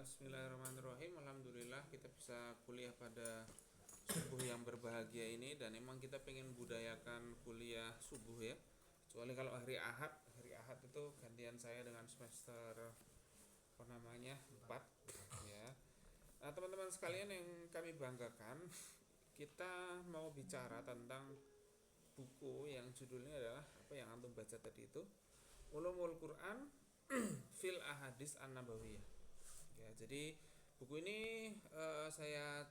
Bismillahirrahmanirrahim. Alhamdulillah kita bisa kuliah pada subuh yang berbahagia ini. Dan emang kita pengen budayakan kuliah subuh ya. Kecuali kalau hari Ahad itu gantian saya dengan semester 4 ya. Nah, teman-teman sekalian yang kami banggakan, kita mau bicara tentang buku yang judulnya adalah apa yang antum baca tadi itu, Ulumul Quran fil Ahadits An-Nabawiyah. Ya, jadi buku ini saya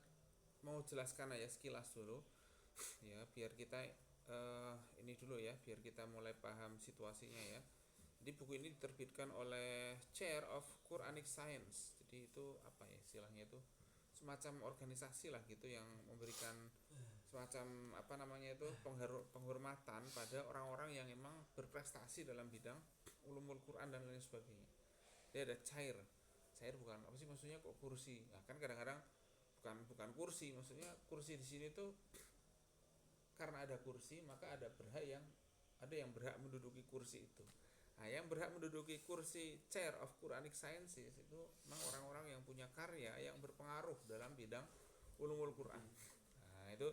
mau jelaskan aja sekilas dulu ya, biar kita ini dulu ya, biar kita mulai paham situasinya ya. Jadi buku ini diterbitkan oleh Chair of Quranic Science. Jadi itu apa ya istilahnya, itu semacam organisasi lah gitu yang memberikan semacam apa namanya itu penghormatan pada orang-orang yang emang berprestasi dalam bidang ulumul Quran dan lain sebagainya. Dia ada chair bukan apa sih maksudnya, kok kursi. Nah, kan kadang-kadang bukan kursi, maksudnya kursi di sini tuh karena ada kursi maka ada yang berhak menduduki kursi itu. Nah, yang berhak menduduki kursi Chair of Quranic Sciences itu memang orang-orang yang punya karya yang berpengaruh dalam bidang ulumul Quran. Nah, itu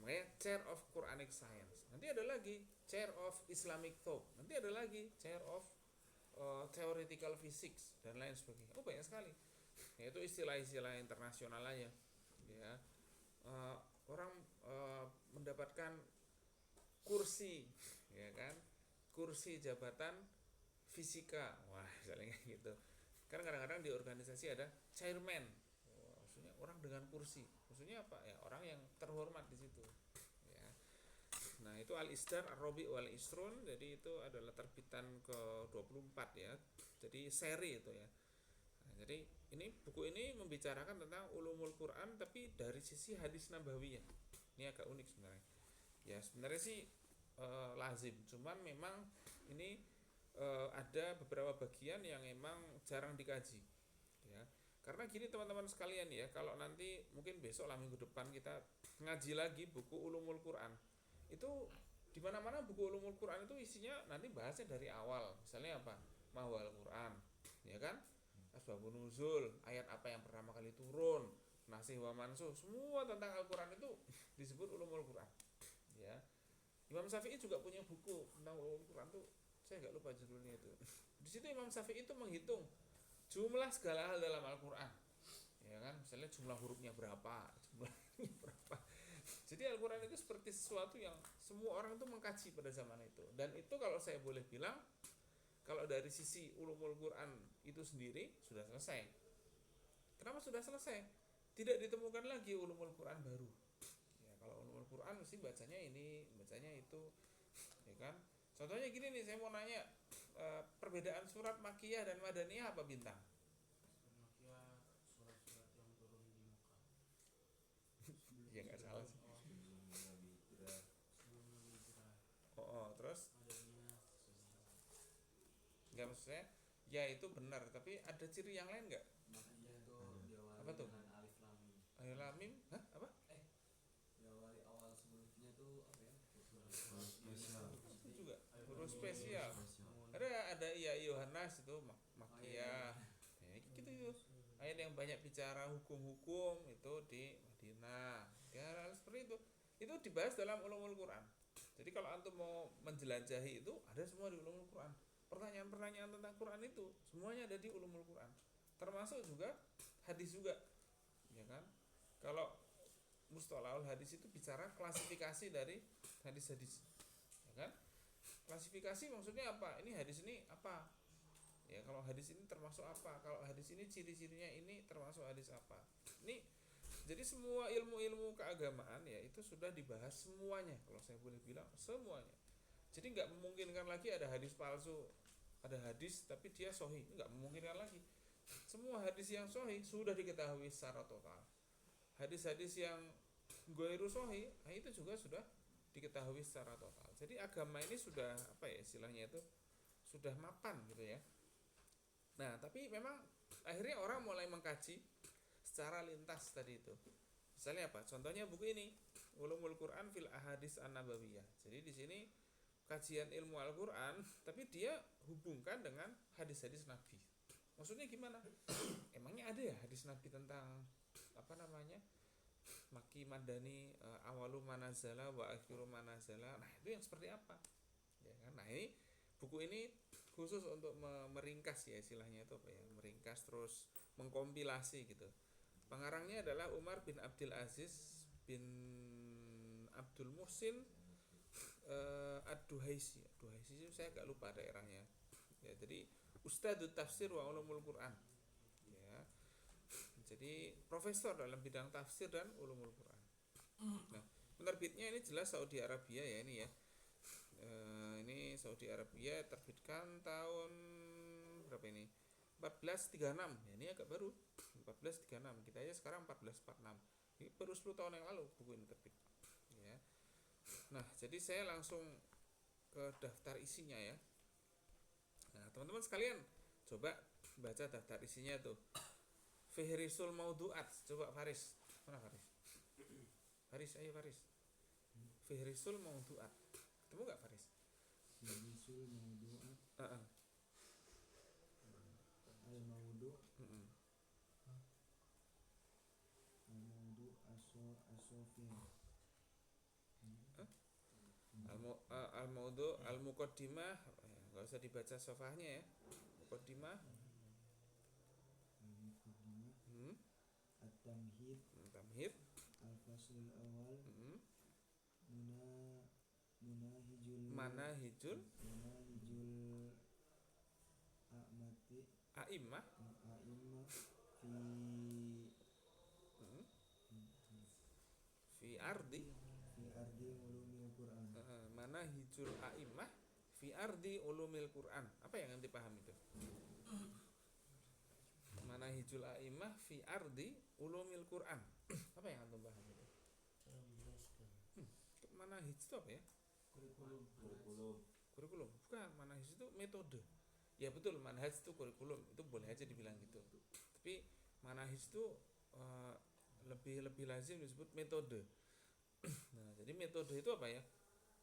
makanya Chair of Quranic Science. Nanti ada lagi Chair of Islamic Thought. Nanti ada lagi Chair of Theoretical Physics dan lain sebagainya. Banyak sekali. Yaitu istilah-istilah internasional aja. Ya, orang mendapatkan kursi, ya kan? Kursi jabatan fisika. Wah, misalnya gitu. Karena kadang-kadang di organisasi ada chairman. Maksudnya orang dengan kursi. Maksudnya apa? Ya, orang yang terhormat di situ. Ya. Nah, itu Al-Isdar Ar-Rabi' wal Isrun. Jadi itu adalah terbitan ke-24 ya. Jadi seri itu ya. Nah, jadi buku ini membicarakan tentang ulumul Quran tapi dari sisi hadis nabawiyah. Ini agak unik sebenarnya. Ya, sebenarnya sih lazim, cuman memang ini ada beberapa bagian yang memang jarang dikaji. Ya. Karena gini teman-teman sekalian ya, kalau nanti mungkin besok lah minggu depan kita ngaji lagi buku ulumul Quran. Itu di mana-mana buku ulumul Quran itu isinya nanti bahasnya dari awal. Misalnya apa? Mahwal Quran, ya kan? Asbabun nuzul, ayat apa yang pertama kali turun, nasih wa mansuh, semua tentang Al-Quran itu disebut ulumul Quran. Ya. Imam Syafi'i juga punya buku tentang ulumul Quran tuh, saya nggak lupa judulnya itu. Di situ Imam Syafi'i itu menghitung jumlah segala hal dalam Al-Quran. Ya kan, misalnya jumlah hurufnya berapa, jumlahnya berapa. Jadi Al-Quran itu seperti sesuatu yang semua orang itu mengkaji pada zaman itu. Dan itu kalau saya boleh bilang, kalau dari sisi ulumul Quran itu sendiri sudah selesai. Kenapa sudah selesai? Tidak ditemukan lagi ulumul Quran baru. Ya, kalau ulumul Quran mesti bacanya ini, bacanya itu, ya kan? Contohnya gini nih, saya mau nanya, perbedaan surat Makkiyah dan Madaniyah apa Bintang? Makkiyah surat-surat yang turun di Mekah. Ya nggak salah sih. Sebelum hijrah. Terus? Madaniyah Nggak, maksudnya ya itu benar, tapi ada ciri yang lain nggak? Makkiyah itu diawali Apa tuh? dengan alif lam mim. Alif lam mim, hah? Apa? Diawali awal sebelumnya tuh apa ya? Spesial. Itu juga huruf spesial. Ada ya Yohanes itu Makkiyah. Ya, gitu itu. Ayat yang banyak bicara hukum-hukum itu di Madinah. Ya, hal seperti itu. Itu dibahas dalam ulumul Quran. Jadi kalau antum mau menjelajahi itu ada semua di ulumul Quran. Pertanyaan-pertanyaan tentang Quran itu semuanya ada di ulumul Quran. Termasuk juga hadis juga. Ya kan? Kalau mustalahul hadis itu bicara klasifikasi dari hadis-hadis. Ya kan? Klasifikasi maksudnya apa? Ini hadis ini apa? Ya, kalau hadis ini termasuk apa? Kalau hadis ini ciri-cirinya ini termasuk hadis apa? Ini jadi semua ilmu-ilmu keagamaan ya itu sudah dibahas semuanya, kalau saya boleh bilang semuanya. Jadi nggak memungkinkan lagi ada hadis palsu, ada hadis tapi dia sahih, nggak memungkinkan lagi. Semua hadis yang sahih sudah diketahui secara total. Hadis-hadis yang ghairu sahih, itu juga sudah diketahui secara total. Jadi agama ini sudah apa ya istilahnya itu sudah mapan gitu ya. Nah, tapi memang akhirnya orang mulai mengkaji secara lintas tadi itu. Misalnya apa? Contohnya buku ini, Ulumul Quran fil Ahadits An-Nabawiyah. Jadi di sini kajian ilmu Al-Quran, tapi dia hubungkan dengan hadis-hadis Nabi. Maksudnya gimana? Emangnya ada ya hadis Nabi tentang apa namanya, maki madani, awalu manazala wa akhiru manazala. Nah itu yang seperti apa ya kan. Nah ini buku ini khusus untuk meringkas ya, istilahnya itu apa ya, meringkas terus mengkompilasi gitu. Pengarangnya adalah Umar bin Abdul Aziz bin Abdul Muhsin Ad-Duhaisi. Ad-Duhaisi itu saya agak lupa daerahnya ya. Jadi Ustadzut Tafsir wa Ulumul Quran ya. Jadi profesor dalam bidang tafsir dan ulumul Quran. Nah, penerbitnya ini jelas Saudi Arabia ya ini ya. Ini Saudi Arabia, terbitkan tahun berapa ini? 1436. Ya, ini agak baru. 1436. Kita aja sekarang 1446. Ini baru 10 tahun yang lalu buku ini terbit. Ya. Nah, jadi saya langsung ke daftar isinya ya. Nah, teman-teman sekalian, coba baca daftar isinya tuh. Fihrisul Maudu'at. Coba Faris. Mana Faris? Faris, ayo Faris. Fihrisul Maudu'at. Ketemu gak Faris? Fihrisul Maudu'at. Al-Maudu'. Al-Maudu' As-Sofiyah. Al-Maudu' Al-Muqaddimah. Gak usah dibaca sofahnya ya. Muqaddimah. At-Tamhid. Tamhid. Al-Faslul Awal. Manahijul Manahijul A'mati A'imah fi ardi ulumil Quran. Manahijul A'imah fi ardi ulumil Quran. Apa yang nanti paham itu? Manahijul A'imah fi ardi ulumil Quran. Apa yang antum paham itu? Cara menjelaskan. Manahij itu apa ya? Kurikulum. Bukan, manhaj itu metode. Ya betul, manhaj itu kurikulum, itu boleh aja dibilang gitu. Tapi manhaj itu lebih lazim disebut metode. Nah, jadi metode itu apa ya?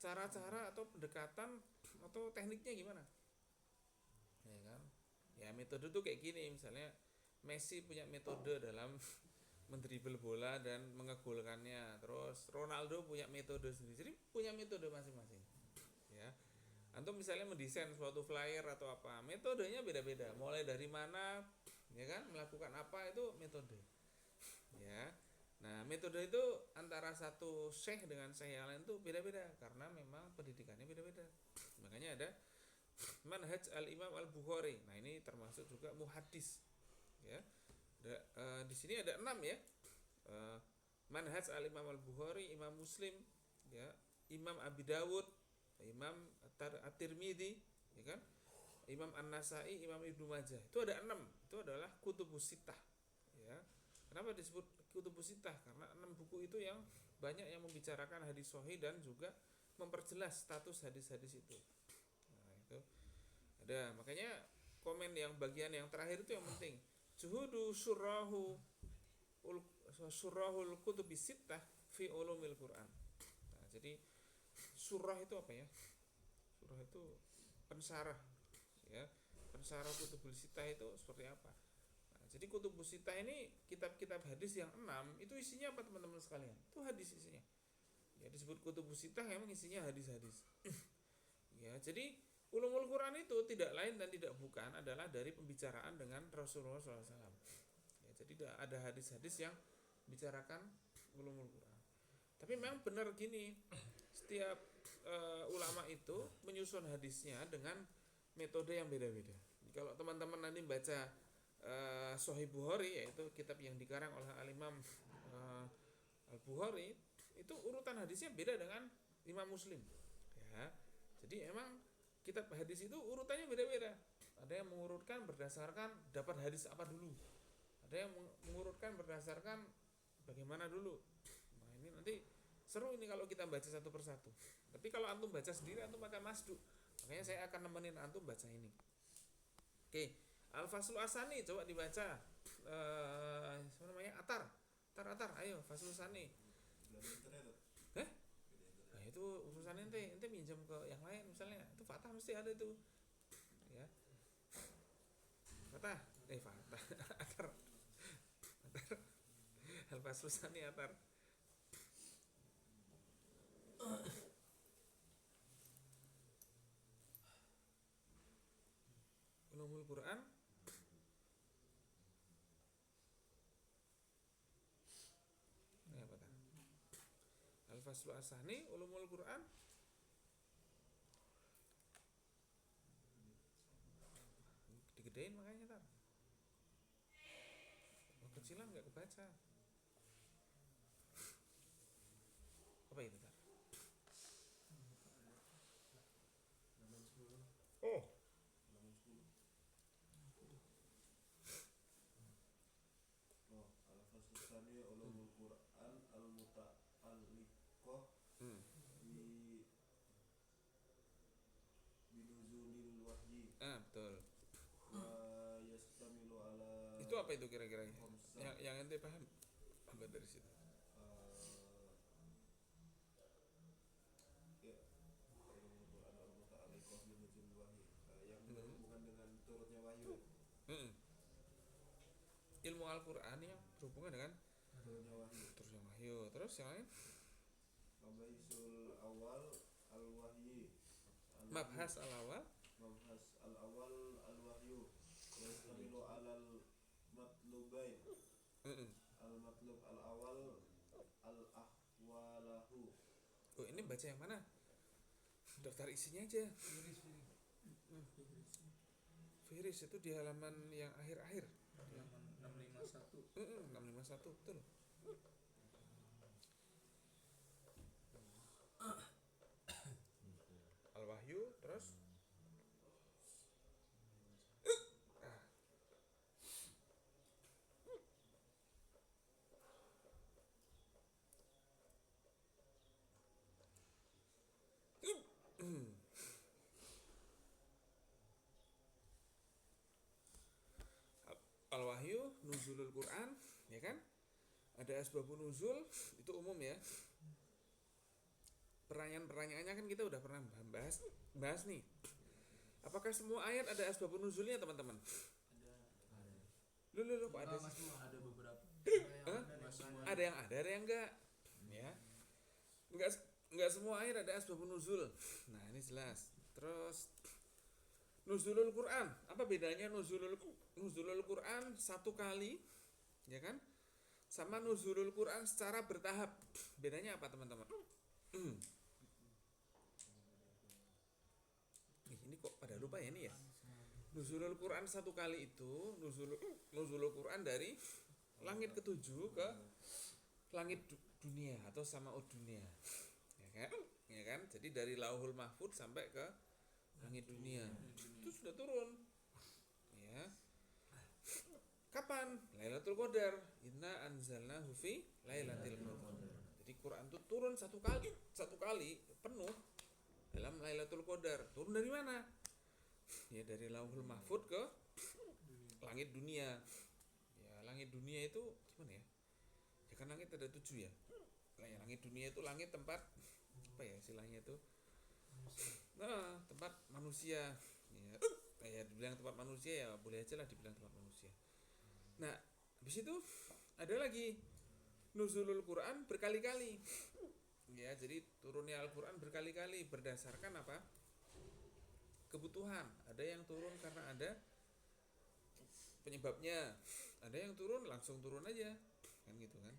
Cara-cara atau pendekatan atau tekniknya gimana? Ya kan? Ya metode itu kayak gini, misalnya Messi punya metode dalam mendribel bola dan mengegolkannya. Terus Ronaldo punya metode sendiri. Jadi punya metode masing-masing. Ya. Antum misalnya mendesain suatu flyer atau apa, metodenya beda-beda. Mulai dari mana, ya kan, melakukan apa itu metode. Ya. Nah, metode itu antara satu syekh dengan syekh yang lain itu beda-beda karena memang pendidikannya beda-beda. Makanya ada Manhaj Al-Imam Al-Bukhari. Nah, ini termasuk juga muhaddis. Ya. Di sini ada 6 ya. Manhaj Al-Imam Al-Bukhari, Imam Muslim, ya, Imam Abi Dawud, Imam At-Tirmidzi, ya kan? Imam An-Nasai, Imam Ibnu Majah. Itu ada 6. Itu adalah kutubus sittah. Ya. Kenapa disebut kutubus sittah? Karena 6 buku itu yang banyak yang membicarakan hadis sahih dan juga memperjelas status hadis-hadis itu. Nah, itu ada. Makanya komen yang bagian yang terakhir itu yang penting. Juhudu surahul kutubis sittah fi ulumil Quran. Nah, jadi surah itu apa ya? Surah itu pensarah, ya. Pensarah kutubus sittah itu seperti apa? Nah, jadi kutubus sittah ini kitab-kitab hadis yang 6 itu isinya apa teman-teman sekalian? Itu hadis isinya. Ya disebut kutubus sittah memang isinya hadis-hadis. Ya, jadi ulumul Quran itu tidak lain dan tidak bukan adalah dari pembicaraan dengan Rasulullah SAW. Ya, jadi ada hadis-hadis yang bicarakan ulumul Quran. Tapi memang benar gini, setiap ulama itu menyusun hadisnya dengan metode yang beda-beda. Kalau teman-teman nanti baca Sahih Bukhari, yaitu kitab yang dikarang oleh Al-Imam Al-Bukhari, itu urutan hadisnya beda dengan Imam Muslim. Ya, jadi emang kitab hadis itu urutannya beda-beda. Ada yang mengurutkan berdasarkan dapat hadis apa dulu. Ada yang mengurutkan berdasarkan bagaimana dulu. Nah, ini nanti seru ini kalau kita baca satu persatu. Tapi kalau antum baca sendiri antum akan masdu. Makanya saya akan nemenin antum baca ini. Oke, Al-Faslu Asani coba dibaca. Apa namanya? Atar. Ayo Faslu Asani. Nah, itu urusan ente minjam ke yang lain misalnya. Itu Fatah mesti ada itu. Ya. Fatah. Atar. Al-Faslu Tsani Atar. Ulumul Quran. Ini apa kan? Al-Faslu Tsani Ulumul Quran. Digedein makanya tar. Kecilan nggak kebaca. Apa itu tar? Halaman 10. Oh, Halaman 10. Oh, al-faslu tsani ulumul Qur'an al-muta'alliqah hmm. bi binuzulil wahyi Betul. wa yastamilu ala Itu apa itu kira-kira? khamsah. Yang ente paham apa dari situ? Ya, ulumul Qur'an al-muta'alliqah binuzulil wahyi, yang berhubungan dengan turunnya wahyu. Hmm. Ilmu Al-Quran yang berhubungan dengan Turunnya wahyu. terusnya wahyu. Terus yang lain? Mabaisul awal al-wahyi. Mabhas al-awal. Mabhas al-awal al-wahyu. Yastamilu alal matlubain. Mm-mm. Al-matlub al-awal al-ahwalahu. Oh, ini baca yang mana? Daftar isinya aja. Firis itu di halaman yang akhir-akhir. Halaman 651. 651 betul. Al-Wahyu terus Al-Wahyu, nuzulul Quran, ya kan? Ada asbabun nuzul, itu umum ya. Pertanyaan-pertanyaannya kan kita udah pernah bahas nih. Apakah semua ayat ada asbabun nuzulnya, teman-teman? Lu kok ada Enggak sih? semua, ada beberapa. Hah? Enggak semua. Ada yang enggak, ya. Enggak semua ayat ada asbabun nuzul. Nah, ini jelas. Terus nuzulul Quran, apa bedanya nuzulul Quran satu kali, ya kan? Sama nuzulul Quran secara bertahap. Bedanya apa, teman-teman? Ini kok pada lupa ya ini ya. Nuzulul Quran satu kali itu nuzulul Quran dari langit ketujuh ke langit dunia atau samaud dunia. Ya kan? Ya kan? Jadi dari Lauhul Mahfuz sampai ke langit dunia. Itu sudah turun. Ya. Kapan? Lailatul Qadar. Inna anzalnahu fi Lailatul Qadar. Jadi Quran itu turun satu kali penuh dalam Lailatul Qadar. Turun dari mana? Ya dari Lauhul Mahfuz ke langit dunia. Ya langit dunia itu gimana ya? Ya kan langit ada 7 ya. Langit dunia itu langit tempat apa ya istilahnya itu? Nah, tempat manusia. Ya dibilang tempat manusia ya boleh aja lah dibilang tempat manusia. Nah, habis itu ada lagi nuzulul Quran berkali-kali. Ya, jadi turunnya Al-Quran berkali-kali berdasarkan apa? Kebutuhan. Ada yang turun karena ada penyebabnya. Ada yang turun langsung turun aja. Kan gitu kan.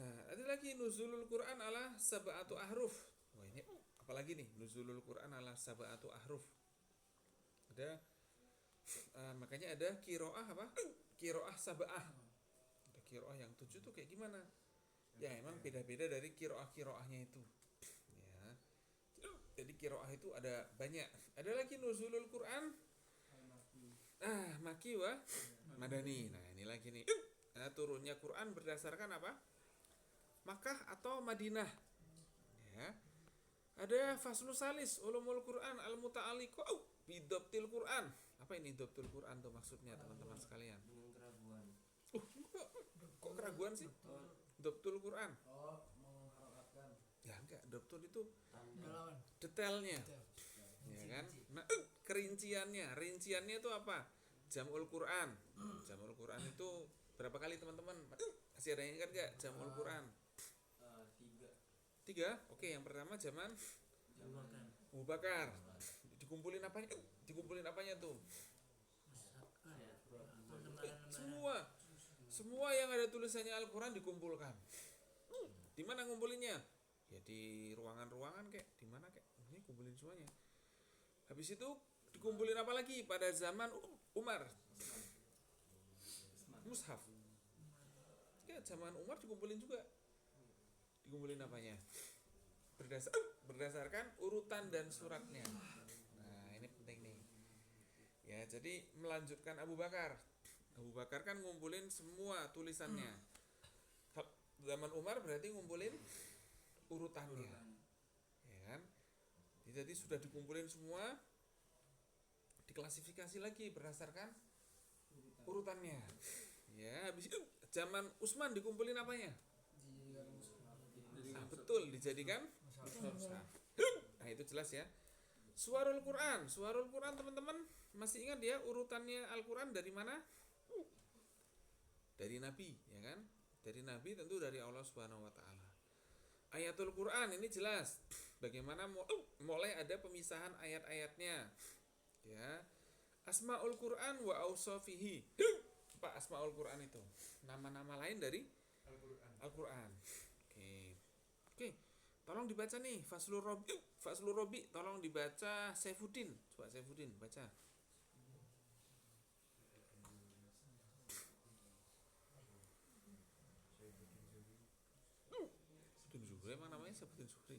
Nah, ada lagi nuzulul Quran ala sab'atu ahruf. Wah, ini apalagi nih nuzulul Quran ala sab'atu ahruf. Ada makanya ada qiraah apa? Qiraah sab'ah. Ada qiraah yang 7 tuh kayak gimana? Ya emang beda-beda dari qiraah-qiraahnya itu. Ya. Jadi qiraah itu ada banyak. Ada lagi nuzulul Quran maki wa madani. Nah, ini lagi nih. Nah, turunnya Quran berdasarkan apa? Makkah atau Madinah. Ya. Ada faslu salis ulumul Quran al-muta'alliqah bidabtil Quran. Apa ini dabtul Quran tuh maksudnya teman-teman sekalian? Dengan keraguan. Kok keraguan sih? Dabtul Quran. Oh, mengharapkan. Ya enggak, dabtul itu Lawan. detailnya. Ya kan? Nah, rinciannya itu apa? Jamul Quran. Jamul Quran itu berapa kali teman-teman? Masih Masih ada yang ingat gak Jamul Quran? 3. 3. Oke, yang pertama zaman Makan. Abu Bakar. Dikumpulin apanya? Dikumpulin apanya tuh? Semua yang ada tulisannya Al-Quran dikumpulkan. Di mana ngumpulinnya? Ya di ruangan-ruangan kayak di mana kayak ini kumpulin semuanya. Habis itu dikumpulin apa lagi pada zaman Umar? Mushaf. Ya zaman Umar dikumpulin juga. Dikumpulin apanya? Berdasarkan urutan dan suratnya. Nah, ini penting nih. Ya, jadi melanjutkan Abu Bakar. Abu Bakar kan ngumpulin semua tulisannya. Zaman Umar berarti ngumpulin urutannya. Ya kan? Jadi sudah dikumpulin semua, diklasifikasi lagi berdasarkan urutannya. Ya, habis itu zaman Utsman dikumpulin apanya? Nah, betul, dijadikan mushaf. Nah, itu jelas ya. Suwarul Quran teman-teman masih ingat ya urutannya Al-Quran dari mana? Dari Nabi, ya kan? Dari Nabi tentu dari Allah Subhanahu wa taala. Ayatul Quran ini jelas bagaimana mulai ada pemisahan ayat-ayatnya. Ya. Asmaul Quran wa ausafihi. Apa Asmaul Quran itu? Nama-nama lain dari Al-Quran. Oke. Tolong dibaca nih Faslur Robi, tolong dibaca Saifuddin. Coba Saifuddin baca. Saifuddin Zuhri emang namanya Saifuddin Zuhri.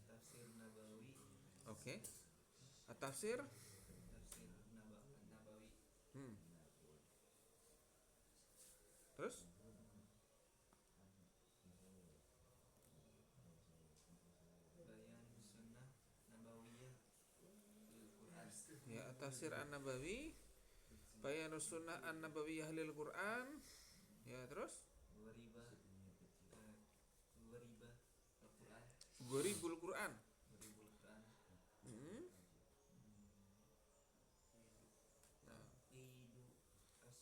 Tafsir Nabawi. Oke. Tafsir Nabawi. Terus Bayan Sunnah Nabawiyah lil Quran. ya Tafsir An-Nabawi, Bayanus Sunnah An-Nabawiyah lil Quran. Ya, terus Ghariba Al-Quran. Gharibul Quran. Gharibul Quran. Hmm. Taqidu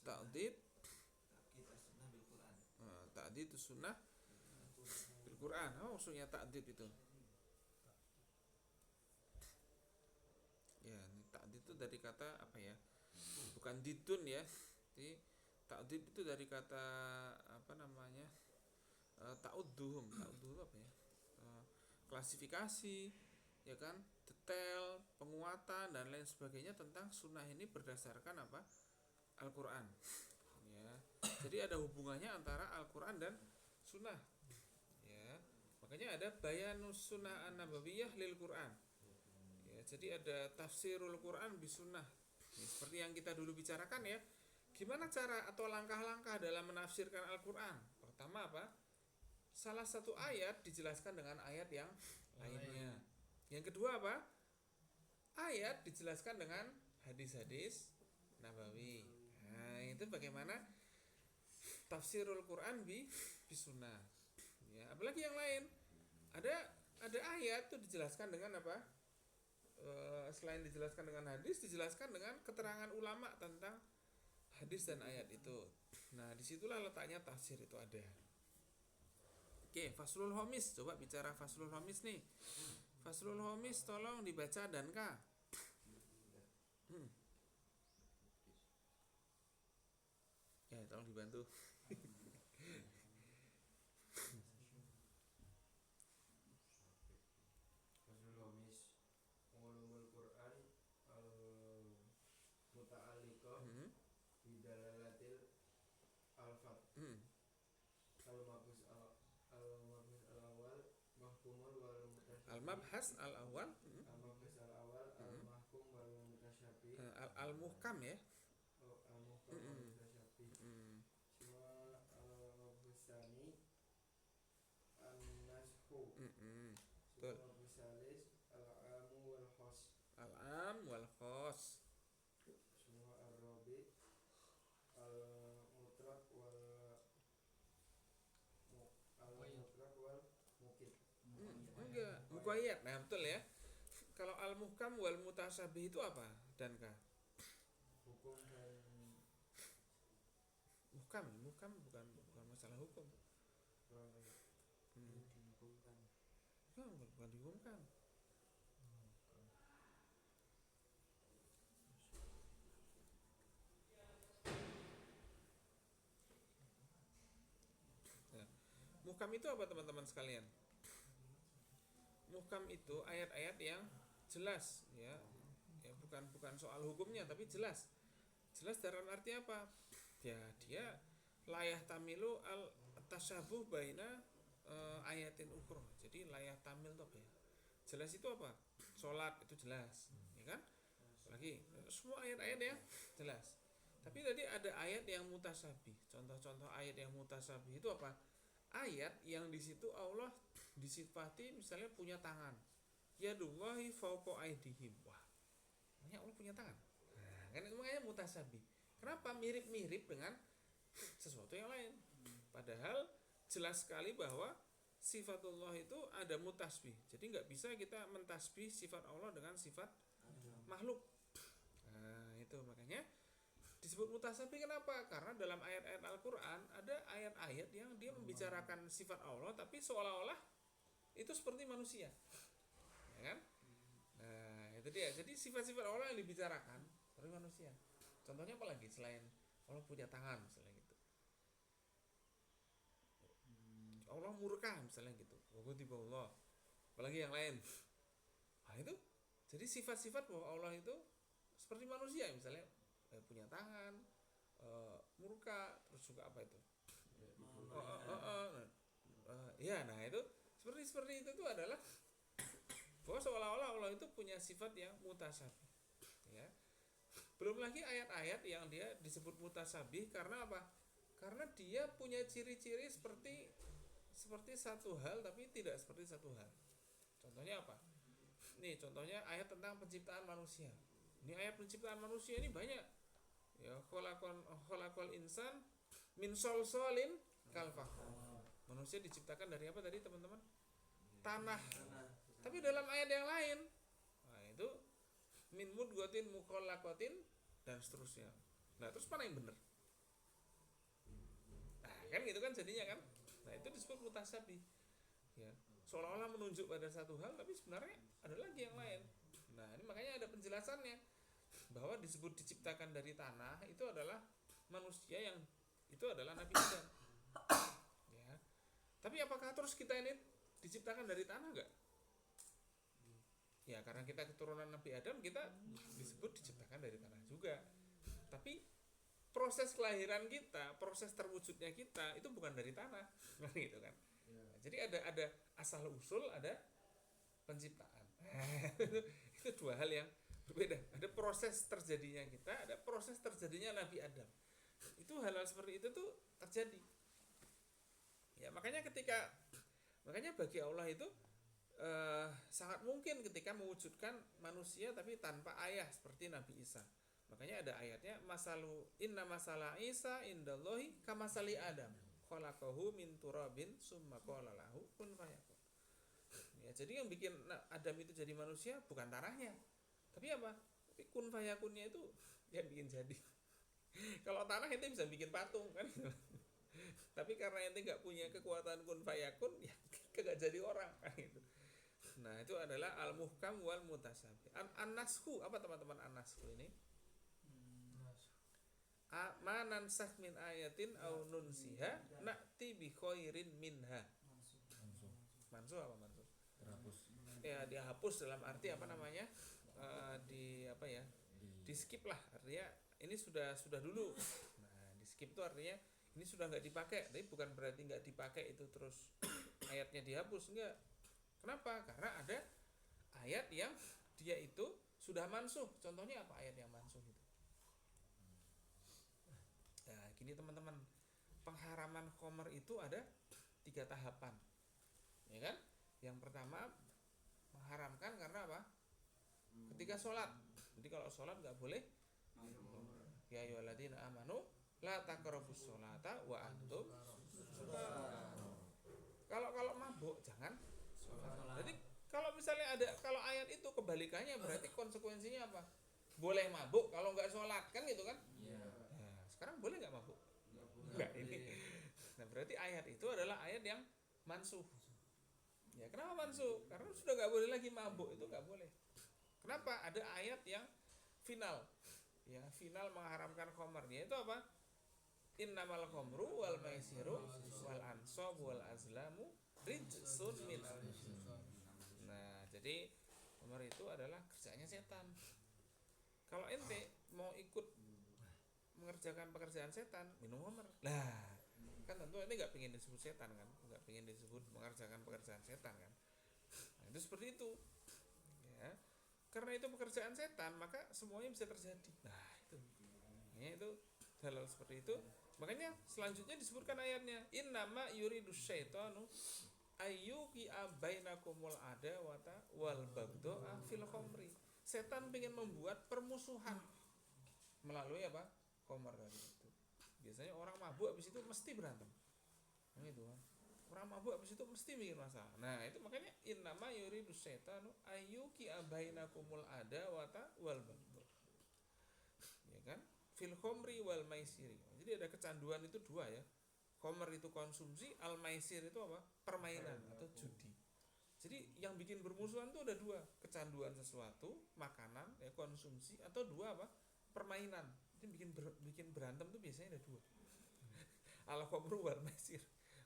Ta'did as-sunnah. Taqidu as-sunnah bil Quran. Ta'did sunnah bil Quran. Oh, maksudnya ta'did itu. Ya, ini ta'did itu dari kata apa ya? Bukan didun ya. Jadi ta'did itu dari kata apa namanya? Ta'udduhum apa ya? Klasifikasi, ya kan? Detail, penguatan dan lain sebagainya tentang sunnah ini berdasarkan apa? Al-Quran. Ya. Jadi ada hubungannya antara Al-Quran dan sunnah. Ya. Makanya ada Bayanus Sunnah An-Nabawiyah lil Quran. Ya, jadi ada tafsirul Quran bis sunnah. Ya, seperti yang kita dulu bicarakan ya. Gimana cara atau langkah-langkah dalam menafsirkan Al-Quran? Pertama apa? Salah satu ayat dijelaskan dengan ayat yang lainnya. Yang kedua apa? Ayat dijelaskan dengan hadis-hadis Nabawi. Nah, itu bagaimana tafsirul Quran bi sunnah. Ya, apalagi yang lain. Ada ayat tuh dijelaskan dengan apa? Selain dijelaskan dengan hadis, dijelaskan dengan keterangan ulama tentang hadis dan ayat itu. Nah, disitulah letaknya tafsir itu ada. Oke, Faslul Homis, coba bicara Faslul Homis nih. Faslul Homis tolong dibaca dan K. Ya, tolong dibantu. Faslul Homis Ulumul Quran Muta'alliqah Bidalalatil Alfat Al-Mabhus Al-Awwal Mahkumun wal Mutasyabih Al-Mabhas Al-Awwal Al-Mabhus Al-Awwal Al-Mahkum wal Mutasyabih Al-Muhkam ya. Al-Muhkam wal Mutasyabih Semua Al-Mabhus Tsani An-Nashu Semua Betul. Mabhus Salis Al-Amu wal Khos Al-Am wal Khos. Semua Ar-Rabi muqayyad. Nah, betul ya. Kalau al-muhkam wal mutasyabih itu apa? Dan Hukum dan muhkam bukan masalah hukum. Hmm. dihukumkan. Bukan dihukumkan. Ya. Muhkam itu apa teman-teman sekalian? Muhkam itu ayat-ayat yang jelas ya. Ya bukan soal hukumnya tapi jelas. Jelas dalam arti apa? Ya dia layah tamilu al tasyabuh baina ayatin ukhra. Jadi layah tamil itu apa ya? Jelas itu apa? Salat itu jelas, ya kan? Lagi semua ayat-ayat ya jelas. Tapi tadi ada ayat yang mutasyabih. Contoh-contoh ayat yang mutasyabih itu apa? Ayat yang di situ Allah disifati misalnya punya tangan. Yadullahi fawqa aydihim. Wah, makanya Allah punya tangan. Nah, kan itu makanya mutasyabih. Kenapa mirip-mirip dengan sesuatu yang lain? Padahal jelas sekali bahwa sifatullah itu ada mutasbih. Jadi nggak bisa kita mentasbih sifat Allah dengan sifat makhluk. Nah, itu makanya disebut mutasabih. Kenapa? Karena dalam ayat-ayat Al-Quran ada ayat-ayat yang dia membicarakan sifat Allah tapi seolah-olah itu seperti manusia, ya kan? Nah itu dia. Jadi sifat-sifat Allah yang dibicarakan seperti manusia. Contohnya apa lagi selain Allah punya tangan misalnya gitu, Allah murka misalnya gitu, Allah, apalagi yang lain. Nah itu jadi sifat-sifat bahwa Allah itu seperti manusia misalnya punya tangan, murka, terus juga apa itu? Ya, nah itu seperti itu tuh adalah bahwa seolah-olah Allah itu punya sifat yang mutasyabih. Ya. Belum lagi ayat-ayat yang dia disebut mutasyabih karena apa? Karena dia punya ciri-ciri seperti satu hal tapi tidak seperti satu hal. Contohnya apa? Nih, contohnya ayat tentang penciptaan manusia. Ini ayat penciptaan manusia ini banyak. Ya, khalaqal insan min salsalin kal fakhar. Manusia diciptakan dari apa tadi teman-teman? Tanah. Tapi dalam ayat yang lain, nah itu min mudghatin mukhallaqatin dan seterusnya. Nah, terus mana yang benar? Nah, kan gitu kan jadinya kan? Nah, itu disebut mutasyabih. Ya, seolah-olah menunjuk pada satu hal tapi sebenarnya ada lagi yang lain. Nah, ini makanya ada penjelasannya bahwa disebut diciptakan dari tanah itu adalah manusia yang itu adalah Nabi Adam. Ya. Tapi apakah terus kita ini diciptakan dari tanah enggak? Ya, karena kita keturunan Nabi Adam, kita disebut diciptakan dari tanah juga. Tapi proses kelahiran kita, proses terwujudnya kita itu bukan dari tanah, gitu kan? Nah, jadi ada asal usul, ada penciptaan. Itu dua hal yang berbeda. Ada proses terjadinya kita, ada proses terjadinya Nabi Adam. Itu hal-hal seperti itu tuh terjadi. Ya, makanya bagi Allah itu sangat mungkin ketika mewujudkan manusia tapi tanpa ayah seperti Nabi Isa. Makanya ada ayatnya inna masala Isa indallahi kamasali Adam khalaqahu min turabin summa qala lahu kun fayakun. Ya, jadi yang bikin Adam itu jadi manusia bukan tanahnya. Tapi apa? Tapi kun fayakunnya itu yang bikin jadi. Kalau tanah itu bisa bikin patung kan. Tapi karena ente nggak punya kekuatan kun fayakun, ya kagak jadi orang kan gitu. Nah, itu adalah al-muhkam wal mutasyabih. An-nashu, apa teman-teman an-nashu ini? Ma nansakh min ayatin aw nunsiha na'ti bi khairin minha. Mansuh apa mansuh? Terhapus. Ya, dihapus dalam arti apa namanya? Di skip lah, artinya ini sudah dulu. Nah, di skip itu artinya ini sudah nggak dipakai, tapi bukan berarti nggak dipakai itu terus ayatnya dihapus, enggak. Kenapa? Karena ada ayat yang dia itu sudah mansuh. Contohnya apa ayat yang mansuh itu? Nah, gini teman-teman, pengharaman khamr itu ada 3 tahapan, ya kan? Yang pertama mengharamkan karena apa? Ketika sholat. Jadi kalau sholat nggak boleh. Ya ayyuhalladzina amanu la taqrabus sholata wa antum sukara. Kalau mabuk jangan sholat. Jadi Kalau misalnya kalau ayat itu kebalikannya berarti konsekuensinya apa? Boleh mabuk kalau nggak sholat, kan gitu kan? Iya. Nah, sekarang boleh nggak mabuk? Nggak ini. Nah, berarti ayat itu adalah ayat yang mansuh. Ya, kenapa mansuh? Karena sudah nggak boleh lagi mabuk, itu nggak boleh. Kenapa? Ada ayat yang final. Ya, final mengharamkan khamr. Yaitu apa? Innamal khamru wal maisiru wal ansab wal azlamu rijsun minal. Nah, jadi khamr itu adalah kerjanya setan. Kalau ente mau ikut mengerjakan pekerjaan setan, minum khamr. Lah, kan tentu ente nggak pengen disebut setan kan, nggak pengen disebut mengerjakan pekerjaan setan kan. Nah, itu seperti itu. Ya, karena itu pekerjaan setan, maka semuanya bisa terjadi. Nah, itu. Ya, itu hal seperti itu. Makanya selanjutnya disebutkan ayatnya, innama yuridus syaitanu ayyuqi bainakumul adawata wal baghdha fil khamri. Setan ingin membuat permusuhan melalui apa? Khamr tadi itu. Biasanya orang mabuk habis itu mesti berantem. Nah, itu kan. Orang mabuk habis itu mesti bikin masalah. Nah, itu makanya innama yuridus syaitanu ayyuqi bainakumul adawata wal baghdha. Ya kan? Fil khamri wal maisiri. Jadi ada kecanduan itu dua ya. Khamr itu konsumsi, al maisir itu apa? Permainan atau judi. Jadi yang bikin bermusuhan itu ada dua, kecanduan sesuatu, makanan, ya konsumsi, atau dua apa? Permainan. Itu bikin berantem tuh biasanya ada dua. Al khamru wal maisir.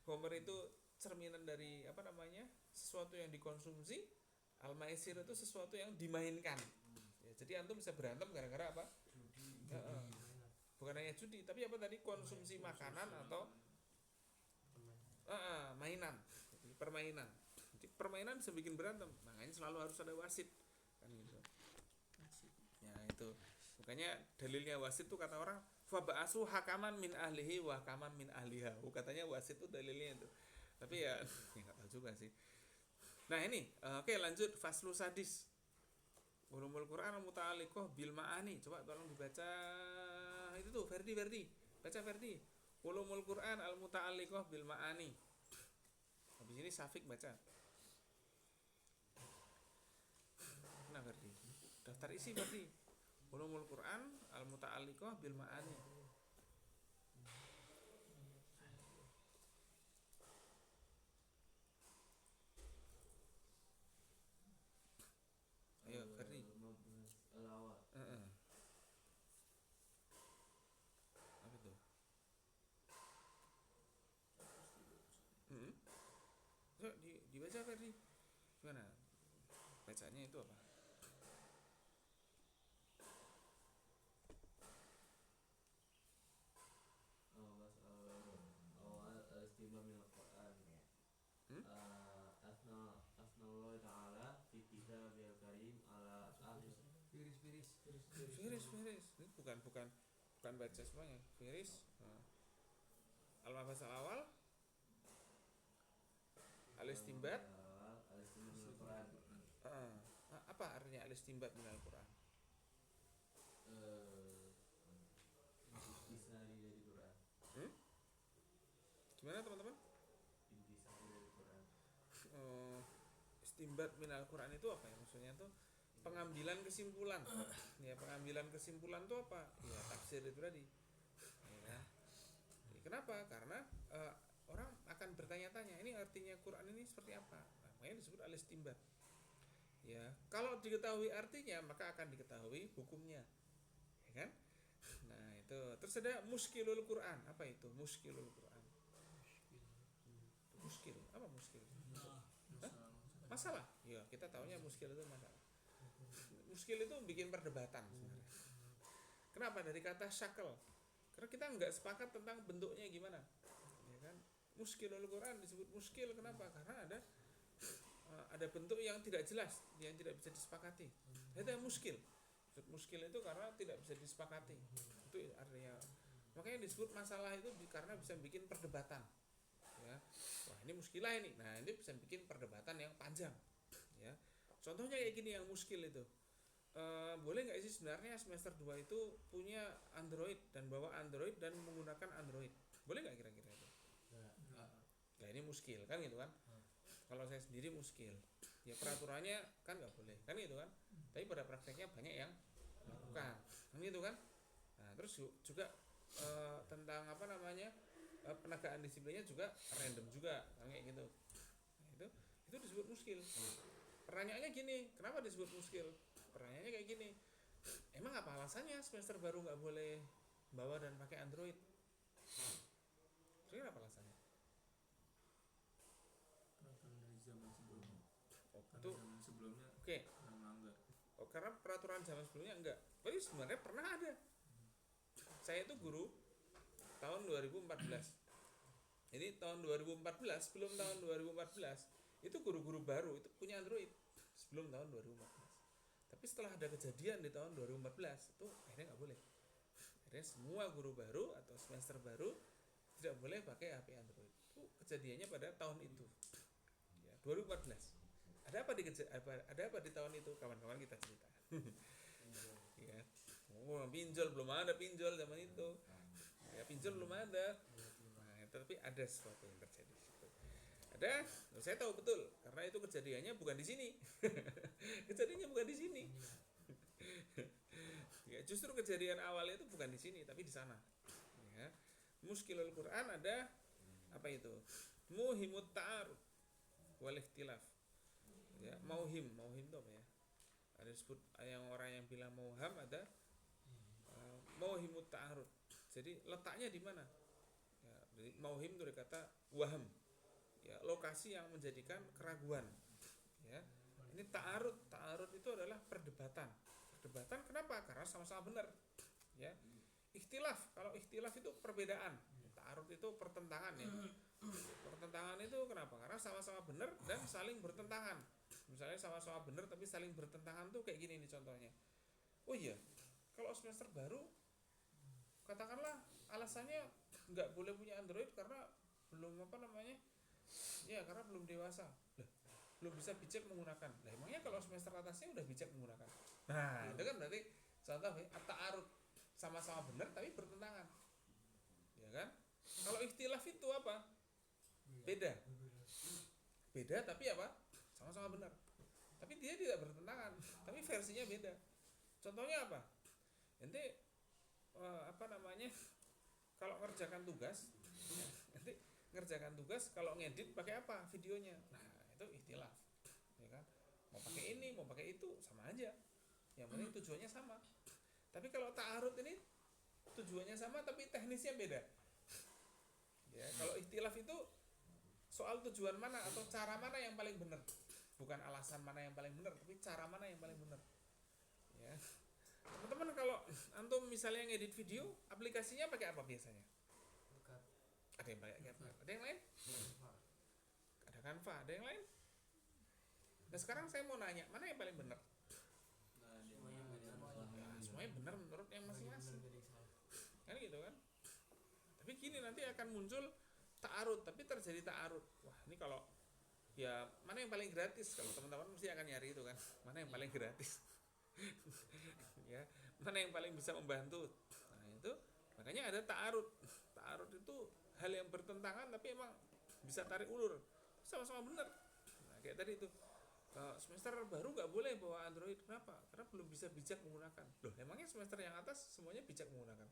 Khamr itu cerminan dari apa namanya? Sesuatu yang dikonsumsi, al maisir itu sesuatu yang dimainkan. Ya, jadi antum bisa berantem gara-gara apa? Bukan hanya judi, tapi apa tadi? Konsumsi makanan atau mainan. Jadi permainan. Jadi permainan bisa bikin berantem. Makanya selalu harus ada wasit. Kan gitu. Ya itu. Makanya dalilnya wasit tuh kata orang fa ba'asu hakaman min ahlihi wa hakaman min ahliha. Katanya wasit tuh dalilnya itu. Tapi ya enggak tahu juga sih. Nah, ini oke, lanjut faslu sadis. Ulumul Quran al-muta'alliqah bil ma'ani. Coba tolong dibaca itu tuh Ferdi. Baca Ferdi. Ulumul Quran al-muta'alliqah bil ma'ani. Habis ini Syafiq baca. Nah, Ferdi. Daftar isi Ferdi. Ulumul Quran al-muta'alliqah bil ma'ani. Ayo Ferdi. Apa tuh? Coba dibaca Ferdi. Gimana? Bacanya itu apa? Al-istimam min al-Quran. Asnallahu ta'ala fi kitabil karim ala ahli Firis. Ini bukan baca semuanya. Firis. Al-mabhas al-awal. Al-istimbat. al-istimam min al-Quran. Apa artinya al-istimbat min al-Quran? Intisari dari Quran. Gimana teman-teman? Intisari dari Quran. Istimbat min al-Quran itu apa ya? Maksudnya tuh pengambilan kesimpulan. Ya, pengambilan kesimpulan itu apa? Ya, tafsir itu tadi. Ya. Kenapa? Karena orang akan bertanya-tanya, ini artinya Quran ini seperti apa? Nah, makanya disebut al-istimbat. Ya, kalau diketahui artinya, maka akan diketahui hukumnya. Ya kan? Nah, itu. Terus ada muskilul Quran. Apa itu? Muskilul Quran. Muskil. Apa muskil? Masalah. Ya, kita taunya muskil itu masalah. Muskil itu bikin perdebatan sebenarnya. Kenapa? Dari kata syakel. Karena kita nggak sepakat tentang bentuknya gimana. Ya kan? Muskilul Quran disebut muskil. Kenapa? Karena ada bentuk yang tidak jelas, yang tidak bisa disepakati. Itu yang muskil. Muskil itu karena tidak bisa disepakati. Itu artinya. Makanya disebut masalah itu karena bisa bikin perdebatan. Ya. Wah, ini muskilah ini. Nah, ini bisa bikin perdebatan yang panjang. Ya. Contohnya kayak gini yang muskil itu. Boleh nggak sih sebenarnya semester 2 itu punya Android dan bawa Android dan menggunakan Android? Boleh nggak kira-kira itu? Nah, ini muskil kan gitu kan? Kalau saya sendiri muskil. Ya peraturannya kan nggak boleh kan gitu kan, tapi pada prakteknya banyak yang melakukan kan gitu kan. Nah terus juga tentang apa namanya, penegakan disiplinnya juga random juga kan kayak gitu. Nah, itu disebut muskil. Pertanyaannya gini, kenapa disebut muskil? Pertanyaannya kayak gini, emang apa alasannya semester baru nggak boleh bawa dan pakai Android? Kira apa alasannya? Peraturan dari zaman sebelumnya. Oh, Karena itu zaman sebelumnya oke. pernah melanggar. Oh, karena peraturan zaman sebelumnya enggak. Tapi sebenarnya pernah ada. Saya itu guru tahun 2014. Jadi tahun 2014, sebelum tahun 2014, itu guru-guru baru itu punya Android sebelum tahun 2014. Tapi setelah ada kejadian di tahun 2014, itu akhirnya nggak boleh. Akhirnya semua guru baru atau semester baru tidak boleh pakai HP Android. Itu kejadiannya pada tahun itu. Ya, 2014. Ada apa di tahun itu? Kawan-kawan kita cerita. Ya. Oh, pinjol belum ada pinjol zaman itu. Ya, pinjol belum ada. Nah, tapi ada sesuatu yang terjadi di situ. Ada, saya tahu betul karena itu kejadiannya bukan di sini. Kejadiannya bukan di sini. Ya, justru kejadian awalnya itu bukan di sini tapi di sana. Ya. Muskilul Quran ada apa itu? Muhimut ta'arud wal ikhtilaf. Ya, mauhim itu apa ya? Ada disebut yang orang yang bilang mauham, ada mauhimut ta'arud. Jadi letaknya di mana? Ya, jadi mauhim itu dari kata waham. Ya, lokasi yang menjadikan keraguan. Ya. Ini ta'arud itu adalah perdebatan. Perdebatan kenapa? Karena sama-sama benar. Ya. Ikhtilaf, kalau ikhtilaf itu perbedaan. Ta'arud itu pertentangan ya. Pertentangan itu kenapa? Karena sama-sama benar dan saling bertentangan. Misalnya sama-sama benar tapi saling bertentangan tuh kayak gini nih contohnya. Oh iya, kalau semester baru katakanlah alasannya nggak boleh punya Android karena belum apa namanya, ya karena belum dewasa. Lah, belum bisa bijak menggunakan. Lah emangnya kalau semester atasnya udah bijak menggunakan? Nah itu kan berarti contoh ta'arud, sama-sama benar tapi bertentangan, ya kan? Kalau ikhtilaf itu apa? Beda tapi apa? Sama-sama benar. Tapi dia tidak bertentangan, tapi versinya beda. Contohnya apa? Nanti apa namanya? Kalau ngerjakan tugas, nanti ngerjakan tugas kalau ngedit pakai apa videonya? Nah, itu ikhtilaf. Ya kan? Mau pakai ini, mau pakai itu sama aja. Yang penting tujuannya sama. Tapi kalau ta'arud ini tujuannya sama tapi teknisnya beda. Ya, kalau ikhtilaf itu soal tujuan mana atau cara mana yang paling benar, bukan alasan mana yang paling benar tapi cara mana yang paling benar. Ya, teman-teman kalau antum misalnya ngedit video, aplikasinya pakai apa biasanya? Ada yang pakai CapCut, ada yang lain? Ada Canva, ada yang lain? Nah sekarang saya mau nanya, mana yang paling benar? Ya, semuanya benar menurut yang masing-masing. Kan gitu kan? Tapi gini nanti akan muncul ta'arud, tapi terjadi ta'arud. Wah ini kalau ya mana yang paling gratis, kalau teman-teman mesti akan nyari itu kan, mana yang paling gratis. Ya, mana yang paling bisa membantu. Nah itu makanya ada ta'arud. Ta'arud itu hal yang bertentangan tapi emang bisa tarik ulur, sama-sama benar. Nah kayak tadi itu semester baru nggak boleh bawa Android, kenapa? Karena belum bisa bijak menggunakan. Loh emangnya semester yang atas semuanya bijak menggunakan?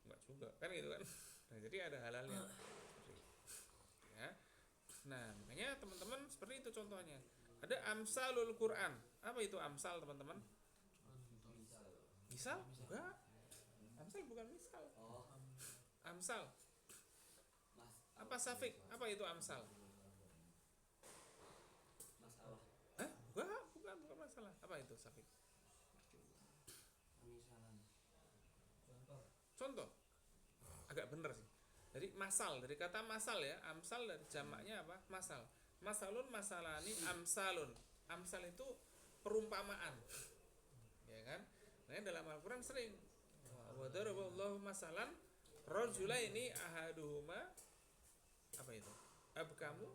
Enggak juga kan gitu kan. Nah jadi ada hal-hal yang seperti itu. Ya. Nah makanya teman-teman seperti itu contohnya. Ada amsalul Quran. Apa itu amsal teman-teman? Misal? Enggak. Amsal bukan misal. Amsal. Apa safik? Apa itu amsal? Masalah. Hah? Bukan masalah. Apa itu safik? Contoh. Agak bener sih. Jadi masal, dari kata masal ya. Amsal dari jamaknya apa? Masal. Masalun, masalani, amsalun. Amsal itu perumpamaan. Ya kan? Nah, dalam Al-Qur'an sering wa daraballahu masalan rajulaini ahaduhuma apa itu? Abkamu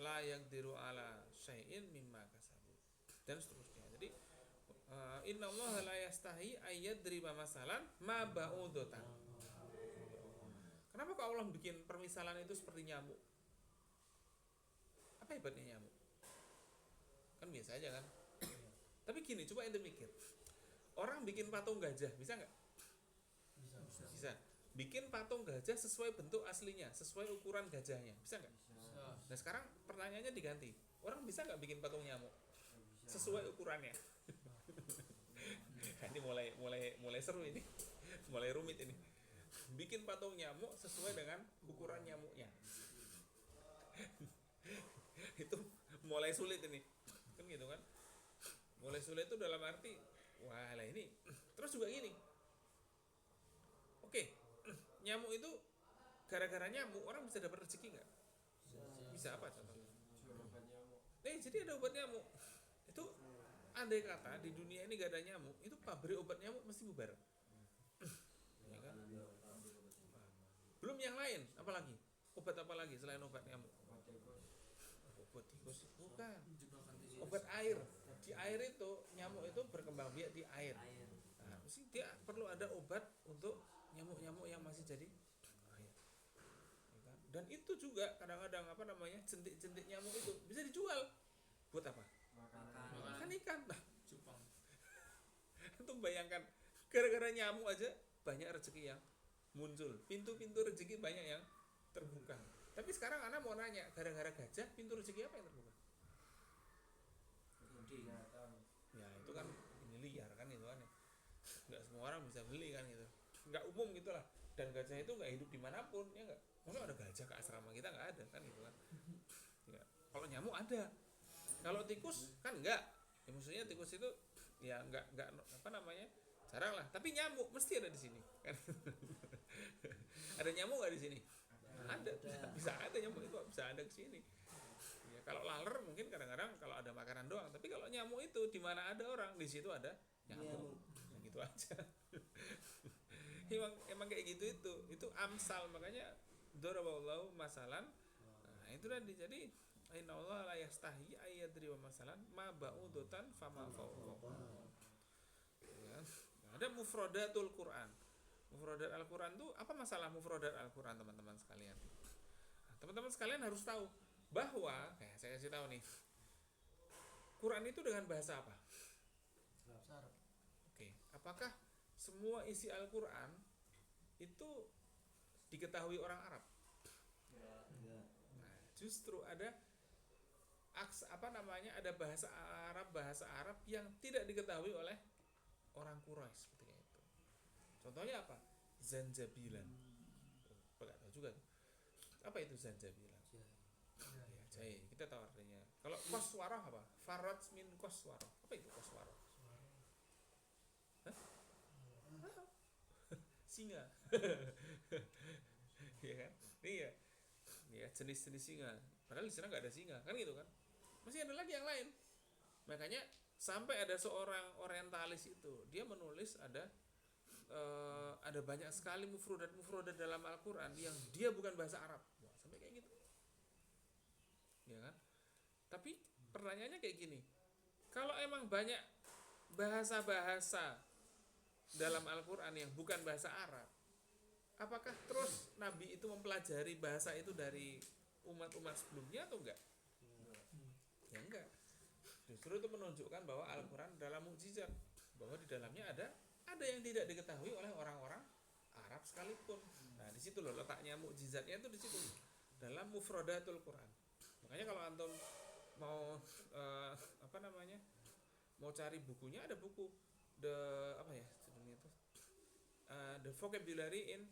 la yaqdiru ala syai'in mimma kasabu. Dan seterusnya. Jadi innallaha la yastahi ayyadriba masalan ma ba'udatan. Kenapa kok Allah bikin permisalan itu seperti nyamuk? Apa hebatnya nyamuk? kan biasa aja kan. Tapi gini, coba ente mikir, orang bikin patung gajah bisa nggak? Bisa. Bikin patung gajah sesuai bentuk aslinya, sesuai ukuran gajahnya, bisa nggak? Nah sekarang pertanyaannya diganti, orang bisa nggak bikin patung nyamuk sesuai ukurannya? Ini mulai seru ini, mulai rumit ini. Bikin patung nyamuk sesuai dengan ukuran nyamuknya. Itu mulai sulit ini, kan gitu kan? Mulai sulit itu dalam arti, wah lah ini. Terus juga gini, oke, nyamuk itu gara-gara nyamuk orang bisa dapat rezeki nggak? Bisa apa contohnya? Jadi ada obat nyamuk. Itu andai kata di dunia ini gak ada nyamuk, itu pabrik obat nyamuk mesti bubar. Ya kan? Belum yang lain, apalagi? Obat apa lagi selain obat nyamuk? Obat tikus bukan. Obat air. Di air itu nyamuk itu berkembang biak di air. Nah, mesti dia perlu ada obat untuk nyamuk-nyamuk yang masih jadi air. Ya kan? Dan itu juga kadang-kadang jentik-jentik nyamuk itu bisa dijual. Buat apa? Makan ikan. Nah, itu bayangkan gara-gara nyamuk aja banyak rezeki yang muncul, pintu-pintu rezeki banyak yang terbuka. Tapi sekarang anak mau nanya, gara-gara gajah pintu rezeki apa yang terbuka? Ya itu kan ini liar kan itu kan, nggak semua orang bisa beli kan gitu, nggak umum gitulah. Dan gajah itu nggak hidup dimanapun, ya nggak. Kalau ada gajah ke asrama kita nggak ada kan gitu kan. Ya, kalau nyamuk ada, kalau tikus kan enggak. Ya, maksudnya tikus itu ya enggak jarang lah. Tapi nyamuk mesti ada di sini kan. Ada nyamuk nggak di sini? Ada. Bisa ada nyamuk itu bisa ada ke sini. Ya, kalau laler mungkin kadang-kadang kalau ada makanan doang. Tapi kalau nyamuk itu di mana ada orang, di situ ada nyamuk. Ya, gitu aja. emang kayak gitu itu amsal, makanya daraballahu masalan. Nah, itu tadi. Jadi innallaha la yastahi ayyadri wa masalan ma ba'udatan fama fawqa. Ya. Ada mufradatul Quran. Mufradat Al-Quran itu apa masalah mufradat Al-Quran teman-teman sekalian? Nah, teman-teman sekalian harus tahu bahwa saya kasih tahu nih, Quran itu dengan bahasa apa? Oke, apakah semua isi Al-Quran itu diketahui orang Arab? Nah, justru ada ada bahasa Arab yang tidak diketahui oleh orang Quraisy seperti itu. Contohnya apa? Zanjabilan. Enggak tahu juga. Apa itu zanjabilan? Ya, jahe. Kita tahu artinya. Kalau koswaroh apa? Farad min koswaroh. Apa itu koswaroh? Singa. Iya kan? Iya. Ya, jenis-jenis singa. Padahal di sana enggak ada singa, kan gitu kan? Masih ada lagi yang lain. Makanya sampai ada seorang orientalis itu, dia menulis ada banyak sekali mufrodat dalam Al-Quran yang dia bukan bahasa Arab. Wah, sampai kayak gitu. Ya kan? Tapi pertanyaannya kayak gini, kalau emang banyak bahasa-bahasa dalam Al-Quran yang bukan bahasa Arab, apakah terus Nabi itu mempelajari bahasa itu dari umat-umat sebelumnya atau enggak? Ya enggak. Justru itu menunjukkan bahwa Al-Quran adalah mukjizat, bahwa di dalamnya ada yang tidak diketahui oleh orang-orang Arab sekalipun. Nah, di situ loh letaknya mukjizatnya itu di situ, dalam mufradatul Quran. Makanya kalau antum mau mau cari bukunya, ada buku The Vocabulary in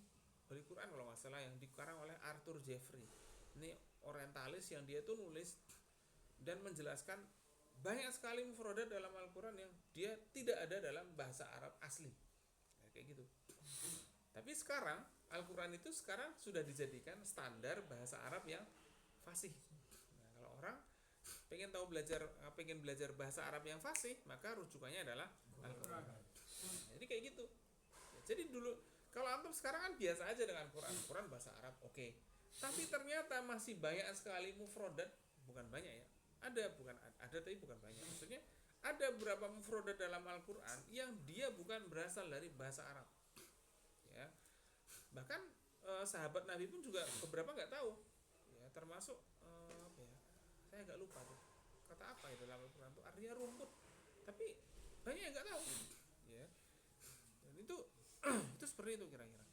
Holy Quran kalau nggak salah, yang dikarang oleh Arthur Jeffrey. Ini orientalis yang dia tuh nulis dan menjelaskan banyak sekali mufradat dalam Al-Quran yang dia tidak ada dalam bahasa Arab asli. Kayak gitu. Tapi sekarang Al-Quran itu sekarang sudah dijadikan standar bahasa Arab yang fasih. Nah, kalau orang pengen belajar bahasa Arab yang fasih, maka rujukannya adalah Al-Quran. Jadi kayak gitu. Jadi dulu kalau antum sekarang kan biasa aja dengan Quran bahasa Arab, oke. Tapi ternyata masih banyak sekali mufradat, bukan banyak ya. Ada tapi bukan banyak. Maksudnya ada beberapa mufradat dalam Al-Quran yang dia bukan berasal dari bahasa Arab. Ya. Bahkan sahabat Nabi pun juga beberapa nggak tahu. Ya, termasuk saya agak lupa tuh. kata-kata apa ya dalam Al-Quran itu artinya rumput, tapi banyak yang nggak tahu ya. Dan itu itu seperti itu kira-kira.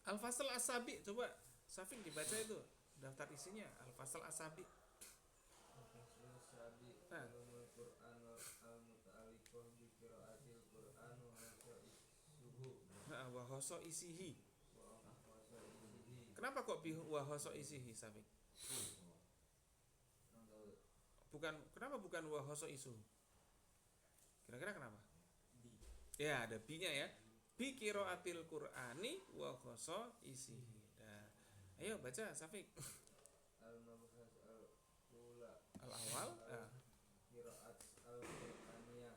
Al-Fasl As-Sabi, coba Safik dibaca itu daftar isinya Al-Fasl As-Sabi. Nah, Ulumul Qur'an al-muta'alliqah bi qiraatil Qur'an wa suhu nah wahoso isihi. wa isihi. Kenapa kok wahoso isihi Safik? Kenapa bukan wahoso isu? Kira-kira kenapa? Ya ada bi-nya ya. Bi qiraatil Qur'ani wa wahoso isihi. Nah, ayo baca Safik. Al-mabhas al-ula Al-awal qiraat al-Qur'aniyah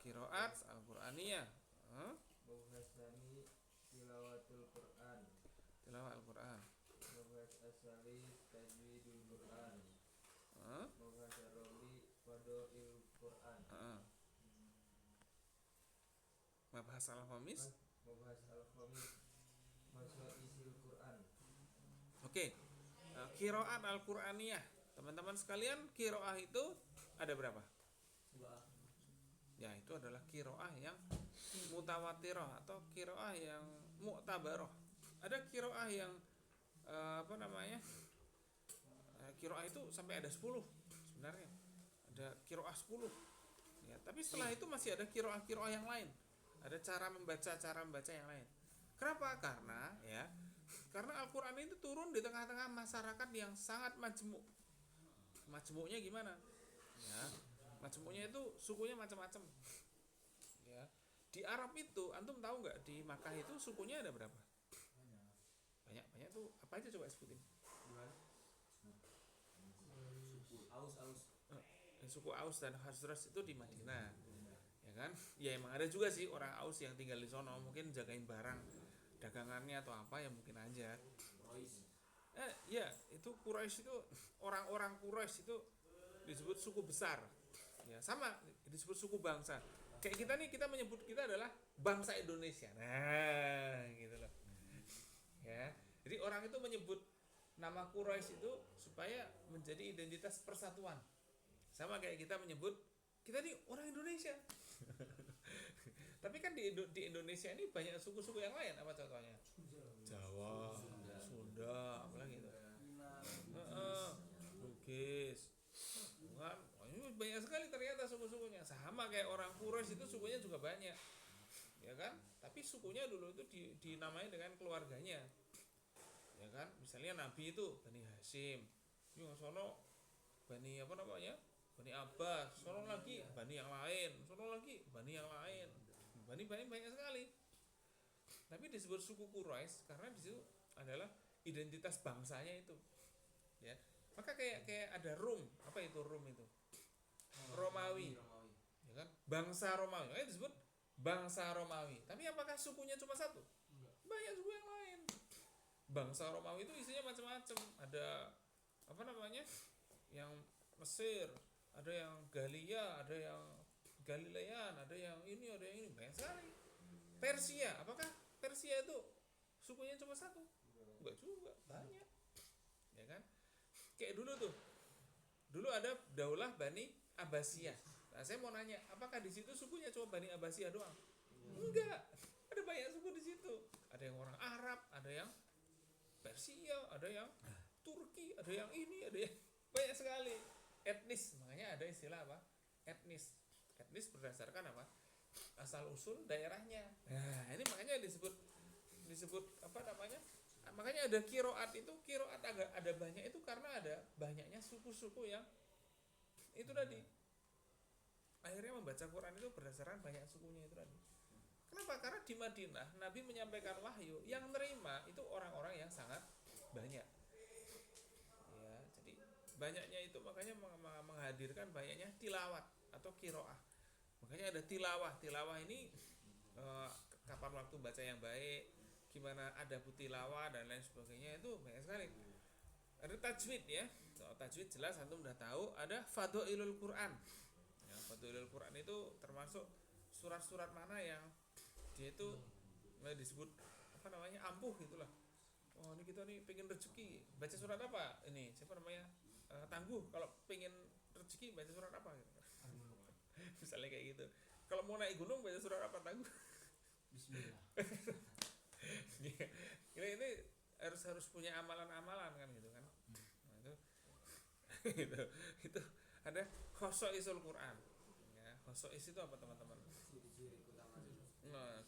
qiraat Al-Qur'aniyah. mabhasani tilawatul Qur'an Tilawah Al-Qur'an. mabhas asali tajwidul Qur'an mabhas rabi fadail Qur'an Mabhas al-khamis. mabhas al-khamis masaisil Qur'an. Oke. Qiraat Al-Qur'aniyah. Teman-teman sekalian, qiraah itu ada berapa? Ya, itu adalah qiraah yang mutawatirah atau qiraah yang mu'tabarah. Ada qiraah yang qiraah itu sampai ada 10 sebenarnya. Ada qiraah 10. Ya, tapi setelah itu masih ada qiraah-qiraah yang lain. Ada cara membaca yang lain. Kenapa? Karena Al-Qur'an itu turun di tengah-tengah masyarakat yang sangat majmuk. Majmuknya gimana? Ya, majmuknya itu sukunya macam-macam. Ya. Di Arab itu, antum tahu nggak di Makkah itu sukunya ada berapa? Banyak tuh. Apa aja coba sebutin? Suku Aus dan Khazraj itu di Madinah. Ya kan? Ya emang ada juga sih orang Aus yang tinggal di sono, mungkin jagain barang dagangannya atau apa ya mungkin aja. Ya, itu Quraisy itu orang-orang Quraisy itu disebut suku besar. Ya, sama disebut suku bangsa. Kayak kita nih, kita menyebut kita adalah bangsa Indonesia. Nah, gitu loh. Ya. Jadi orang itu menyebut nama Quraisy itu supaya menjadi identitas persatuan. Sama kayak kita menyebut kita nih orang Indonesia. Tapi kan di Indonesia ini banyak suku-suku yang lain. Apa contohnya? Jawa, Sunda, apa lagi itu? Bugis. Kan? Ini banyak sekali ternyata suku-sukunya. Sama kayak orang Quraisy itu sukunya juga banyak. Ya kan? Tapi sukunya dulu itu dinamai dengan keluarganya. Ya kan? Misalnya Nabi itu Bani Hashim. Yang sono Bani apa namanya? Bani Abbas, sono lagi Bani yang lain, sono lagi Bani yang lain. Bani banyak sekali. Tapi disebut suku Quraisy karena di situ adalah identitas bangsanya itu. Ya. Maka kayak ada Rum. Apa itu Rum itu? Romawi. Ya kan? Bangsa Romawi. Makanya disebut bangsa Romawi. Tapi apakah sukunya cuma satu? Banyak suku yang lain. Bangsa Romawi itu isinya macam-macam. Ada apa namanya? Yang Mesir, ada yang Galia, ada yang Galilean, ada yang ini, banyak sekali. Persia, apakah Persia itu sukunya cuma satu? Enggak juga, banyak. Ya kan? Kayak dulu ada Daulah Bani Abbasiyah. Nah, saya mau nanya, apakah di situ sukunya cuma Bani Abbasiyah doang? Enggak. Ada banyak suku di situ. Ada yang orang Arab, ada yang Persia, ada yang Turki, ada yang ini, ada yang banyak sekali. Etnis, makanya ada istilah apa? Etnis berdasarkan apa? Asal usul daerahnya. Nah, ini makanya disebut apa namanya? Makanya ada kiroat itu, kiroat ada banyak itu karena ada banyaknya suku-suku yang itu tadi. Akhirnya membaca Quran itu berdasarkan banyak sukunya itu tadi. Kenapa? Karena di Madinah Nabi menyampaikan wahyu, yang nerima itu orang-orang yang sangat banyak. Ya, jadi banyaknya itu makanya menghadirkan banyaknya tilawat atau kiroah. Makanya ada tilawah ini kapan waktu baca yang baik, gimana ada tilawah dan lain sebagainya, itu banyak sekali. Ada tajwid ya. Soal tajwid jelas antum udah tahu. Ada fadhailul Quran. Ya, fadhailul Quran itu termasuk surat-surat mana yang dia itu disebut apa namanya ampuh gitulah. Oh, ini kita nih pengen rezeki, baca surat apa? Ini siapa namanya? Tangguh kalau pengen rezeki baca surat apa gitu. Misalnya kayak gitu. Kalau mau naik gunung baca surat apa tahu? Bismillah. ini harus punya amalan-amalan kan gitu kan. Nah, itu ada khosoisul Quran. Ya, khosois itu apa teman-teman? Nah,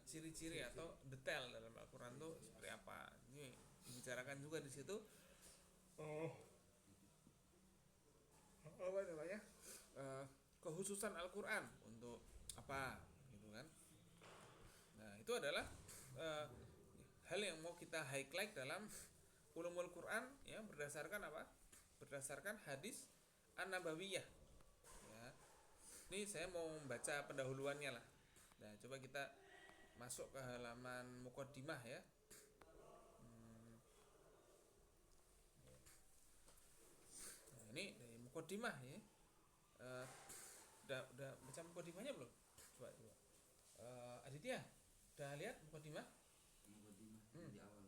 ciri-ciri atau detail dalam Al-Quran itu seperti apa? Ini dibicarakan juga di situ. Apa namanya? Kekhususan Al-Quran untuk apa gitu kan. Nah itu adalah hal yang mau kita highlight dalam ulumul Quran ya, berdasarkan apa? Berdasarkan hadis an-nabawiyah ya. Ini saya mau membaca pendahuluannya lah. Nah coba kita masuk ke halaman muqaddimah ya. Nah ini dari muqaddimah ya. Udah baca muqaddimahnya belum? Coba. Aditya, udah lihat muqaddimah? Muqaddimah di awal.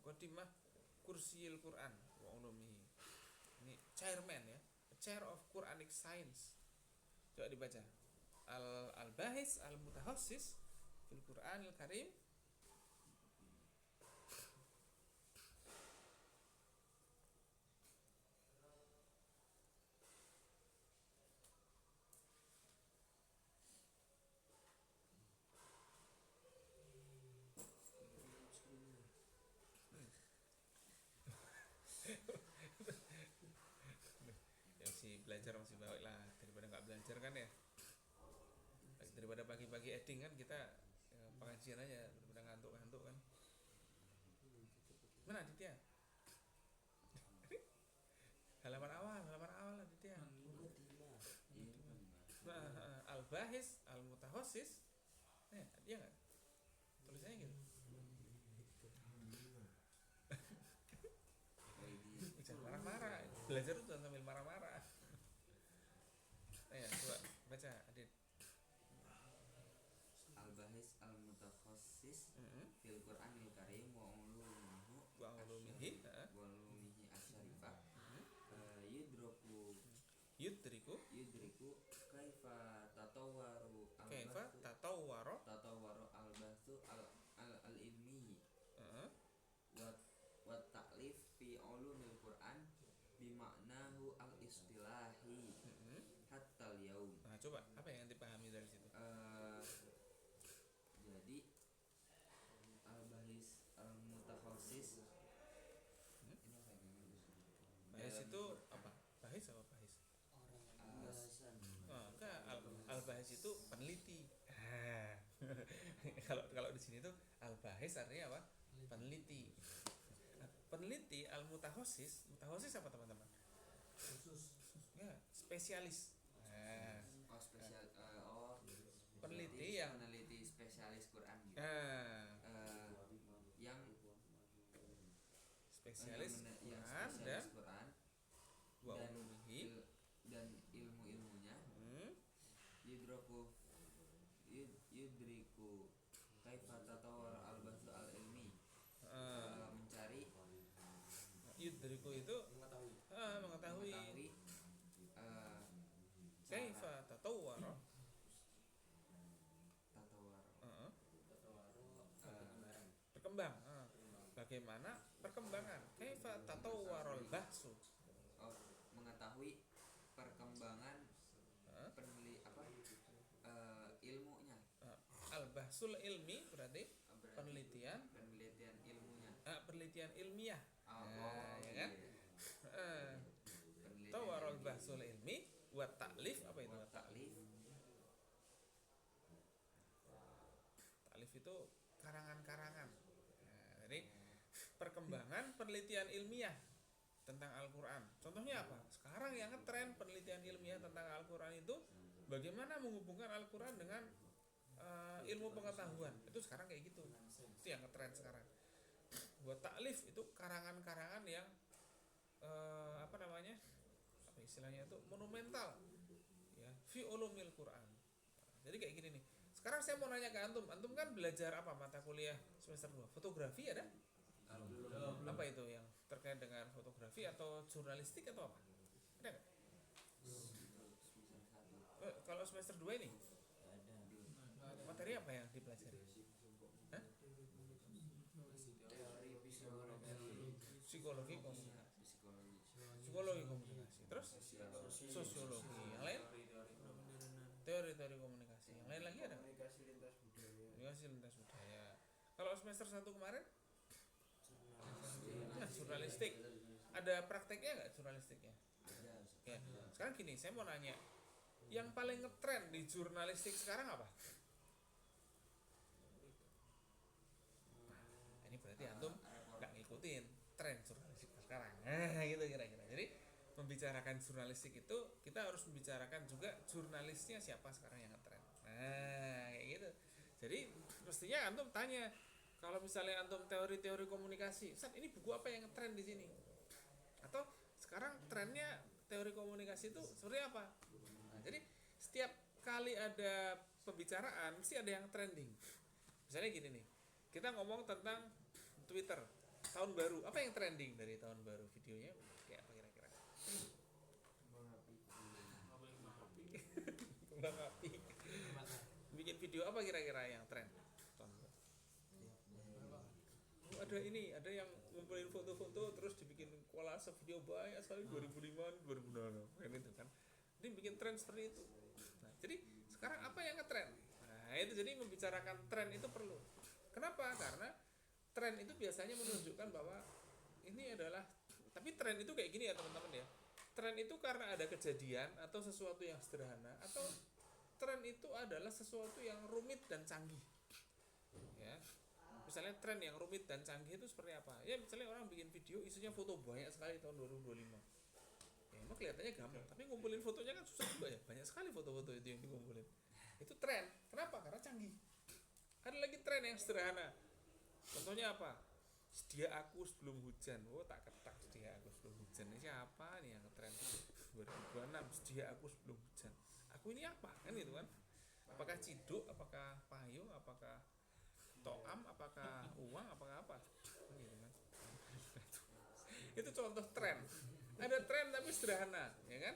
Muqaddimah Kursiil Quran wa ulumihi. Ini chairman ya, chair of Quranic Science. Coba dibaca. Al-Bahis Al-Mutahassis fil Qur'anil Karim. Ya sih belajar masih baik lah daripada nggak belajar kan ya. Daripada pagi-pagi editing kan kita pengajian aja daripada ngantuk-ngantuk kan. Mana Aditya? halaman awal Aditya. Nah, Al-Bahis Al-Mutahassis. Dia nggak? Tulisannya gitu. Jangan marah-marah. Belajar tuh sambil marah-marah. Ya, coba baca Adit. Al-Bahis Al-Mutakhassis fil Qur'anil Karim wa ulumihi asyarifah. Yudriku kaifa tatawwaru al-bahsu al-ilmi wa ta'lif fi ulumil Qur'an bima'nahu al-istilahi hatta al-yaum. Nah, coba apa yang dipahami dari situ? Jadi Al-Bahis Al-Mutakhassis ini apa ini? Bahis itu apa? Bahis apa bahis? Enggak, al-bahis itu peneliti. Kalau di sini tuh al-bahis artinya apa? Peneliti. Peneliti al-mutahassis, mutahassis apa teman-teman? Khusus. Ya, spesialis. Peneliti yang peneliti spesialis Quran gitu. Yang spesialis Quran wa ulumihi dan ilmu-ilmunya. Yudriku kaifa tatawwar al-bahsu al-ilmi. Mencari yudriku itu mengetahui kaifa tatawwar berkembang. Bagaimana perkembangan? Kaifa tatawwarul bahsu. Mengetahui perkembangan ilmunya. Al-bahsul ilmi berarti penelitian ilmunya. Penelitian ilmiah. Ya kan? Penelitian Tawarul bahsul ilmi wa ta'lif apa itu? Ta'lif itu karangan-karangan. Jadi perkembangan penelitian ilmiah tentang Al-Quran. Contohnya apa? Sekarang yang ngetren penelitian ilmiah tentang Al-Quran itu bagaimana menghubungkan Al-Quran dengan ilmu pengetahuan. Itu sekarang kayak gitu. Itu yang ngetren sekarang. Buat ta'lif itu karangan-karangan yang apa istilahnya itu monumental ya, fi ulumil Quran. Jadi kayak gini nih. Sekarang saya mau nanya ke antum. Antum kan belajar apa mata kuliah semester 2? Fotografi ada? Apa itu yang terkait dengan fotografi atau jurnalistik atau apa? Ada nggak? Kalau semester 2 ini ada materi apa yang dipelajari? Hah? Teori psikologi. Psikologi komunikasi. psikologi. Psikologi komunikasi. Terus sosiologi. Yang lain teori-teori komunikasi. Yang lain lagi ada? Komunikasi lintas budaya. Komunikasi lintas budaya. Kalau semester 1 kemarin jurnalistik. Ada prakteknya nggak jurnalistiknya? Ya. Sekarang gini, saya mau nanya, yang paling ngetren di jurnalistik sekarang apa? Nah, ini berarti antum nggak ngikutin tren jurnalistik sekarang. Nah, gitu kira-kira. Jadi membicarakan jurnalistik itu kita harus membicarakan juga jurnalisnya siapa sekarang yang ngetren. Nah, kayak gitu. Jadi mestinya antum tanya, kalau misalnya antum teori-teori komunikasi, Ustaz, ini buku apa yang ngetren di sini? Atau sekarang trennya teori komunikasi itu seperti apa? Nah, jadi setiap kali ada pembicaraan mesti ada yang trending. Misalnya gini nih, kita ngomong tentang Twitter tahun baru, apa yang trending dari tahun baru? Videonya kayak apa kira-kira? Kembang api. Bikin video apa kira-kira yang tren? Ada ini, ada yang ngumpulin foto-foto terus dibikin kolase video banyak sekali 2005, 2006 kan itu kan. Dia bikin tren seperti itu. Nah, jadi sekarang apa yang ngetren? Nah, itu jadi membicarakan tren itu perlu. Kenapa? Karena tren itu biasanya menunjukkan bahwa ini adalah, tapi tren itu kayak gini ya teman-teman ya. Tren itu karena ada kejadian atau sesuatu yang sederhana, atau tren itu adalah sesuatu yang rumit dan canggih. Ya. Misalnya tren yang rumit dan canggih itu seperti apa? Ya misalnya orang bikin video isinya foto banyak sekali tahun 2025. Ya emang kelihatannya gampang, tapi ngumpulin fotonya kan susah juga ya. Banyak sekali foto-foto itu yang dikumpulin. Itu tren. Kenapa? Karena canggih. Ada lagi tren yang sederhana. Contohnya apa? Sedia aku sebelum hujan. Oh, tak ketak sedia aku sebelum hujan. Ini siapa nih yang tren 2026? Sedia aku sebelum hujan. Aku ini apa? Kan itu kan. Apakah ciduk, apakah payung, apakah toam, apakah uang, apakah apa? Gitu kan. Itu contoh tren. Ada tren tapi sederhana, ya kan?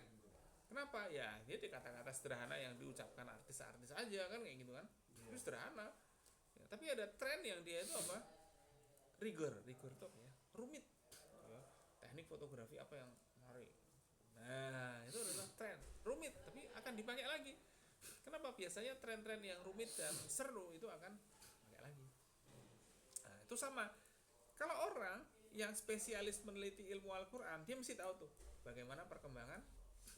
Kenapa? Ya, dia di kata-kata sederhana yang diucapkan artis-artis aja kan kayak gitu kan. Itu sederhana. Ya, tapi ada tren yang dia itu apa? Rigor itu apa ya? Rumit. Ya, teknik fotografi apa yang menarik. Nah, itu adalah tren. Rumit, tapi akan dipakai lagi. Kenapa? Biasanya tren-tren yang rumit dan seru itu akan lagi. Nah, itu sama. Kalau orang yang spesialis meneliti ilmu Al-Quran, dia mesti tahu tuh bagaimana perkembangan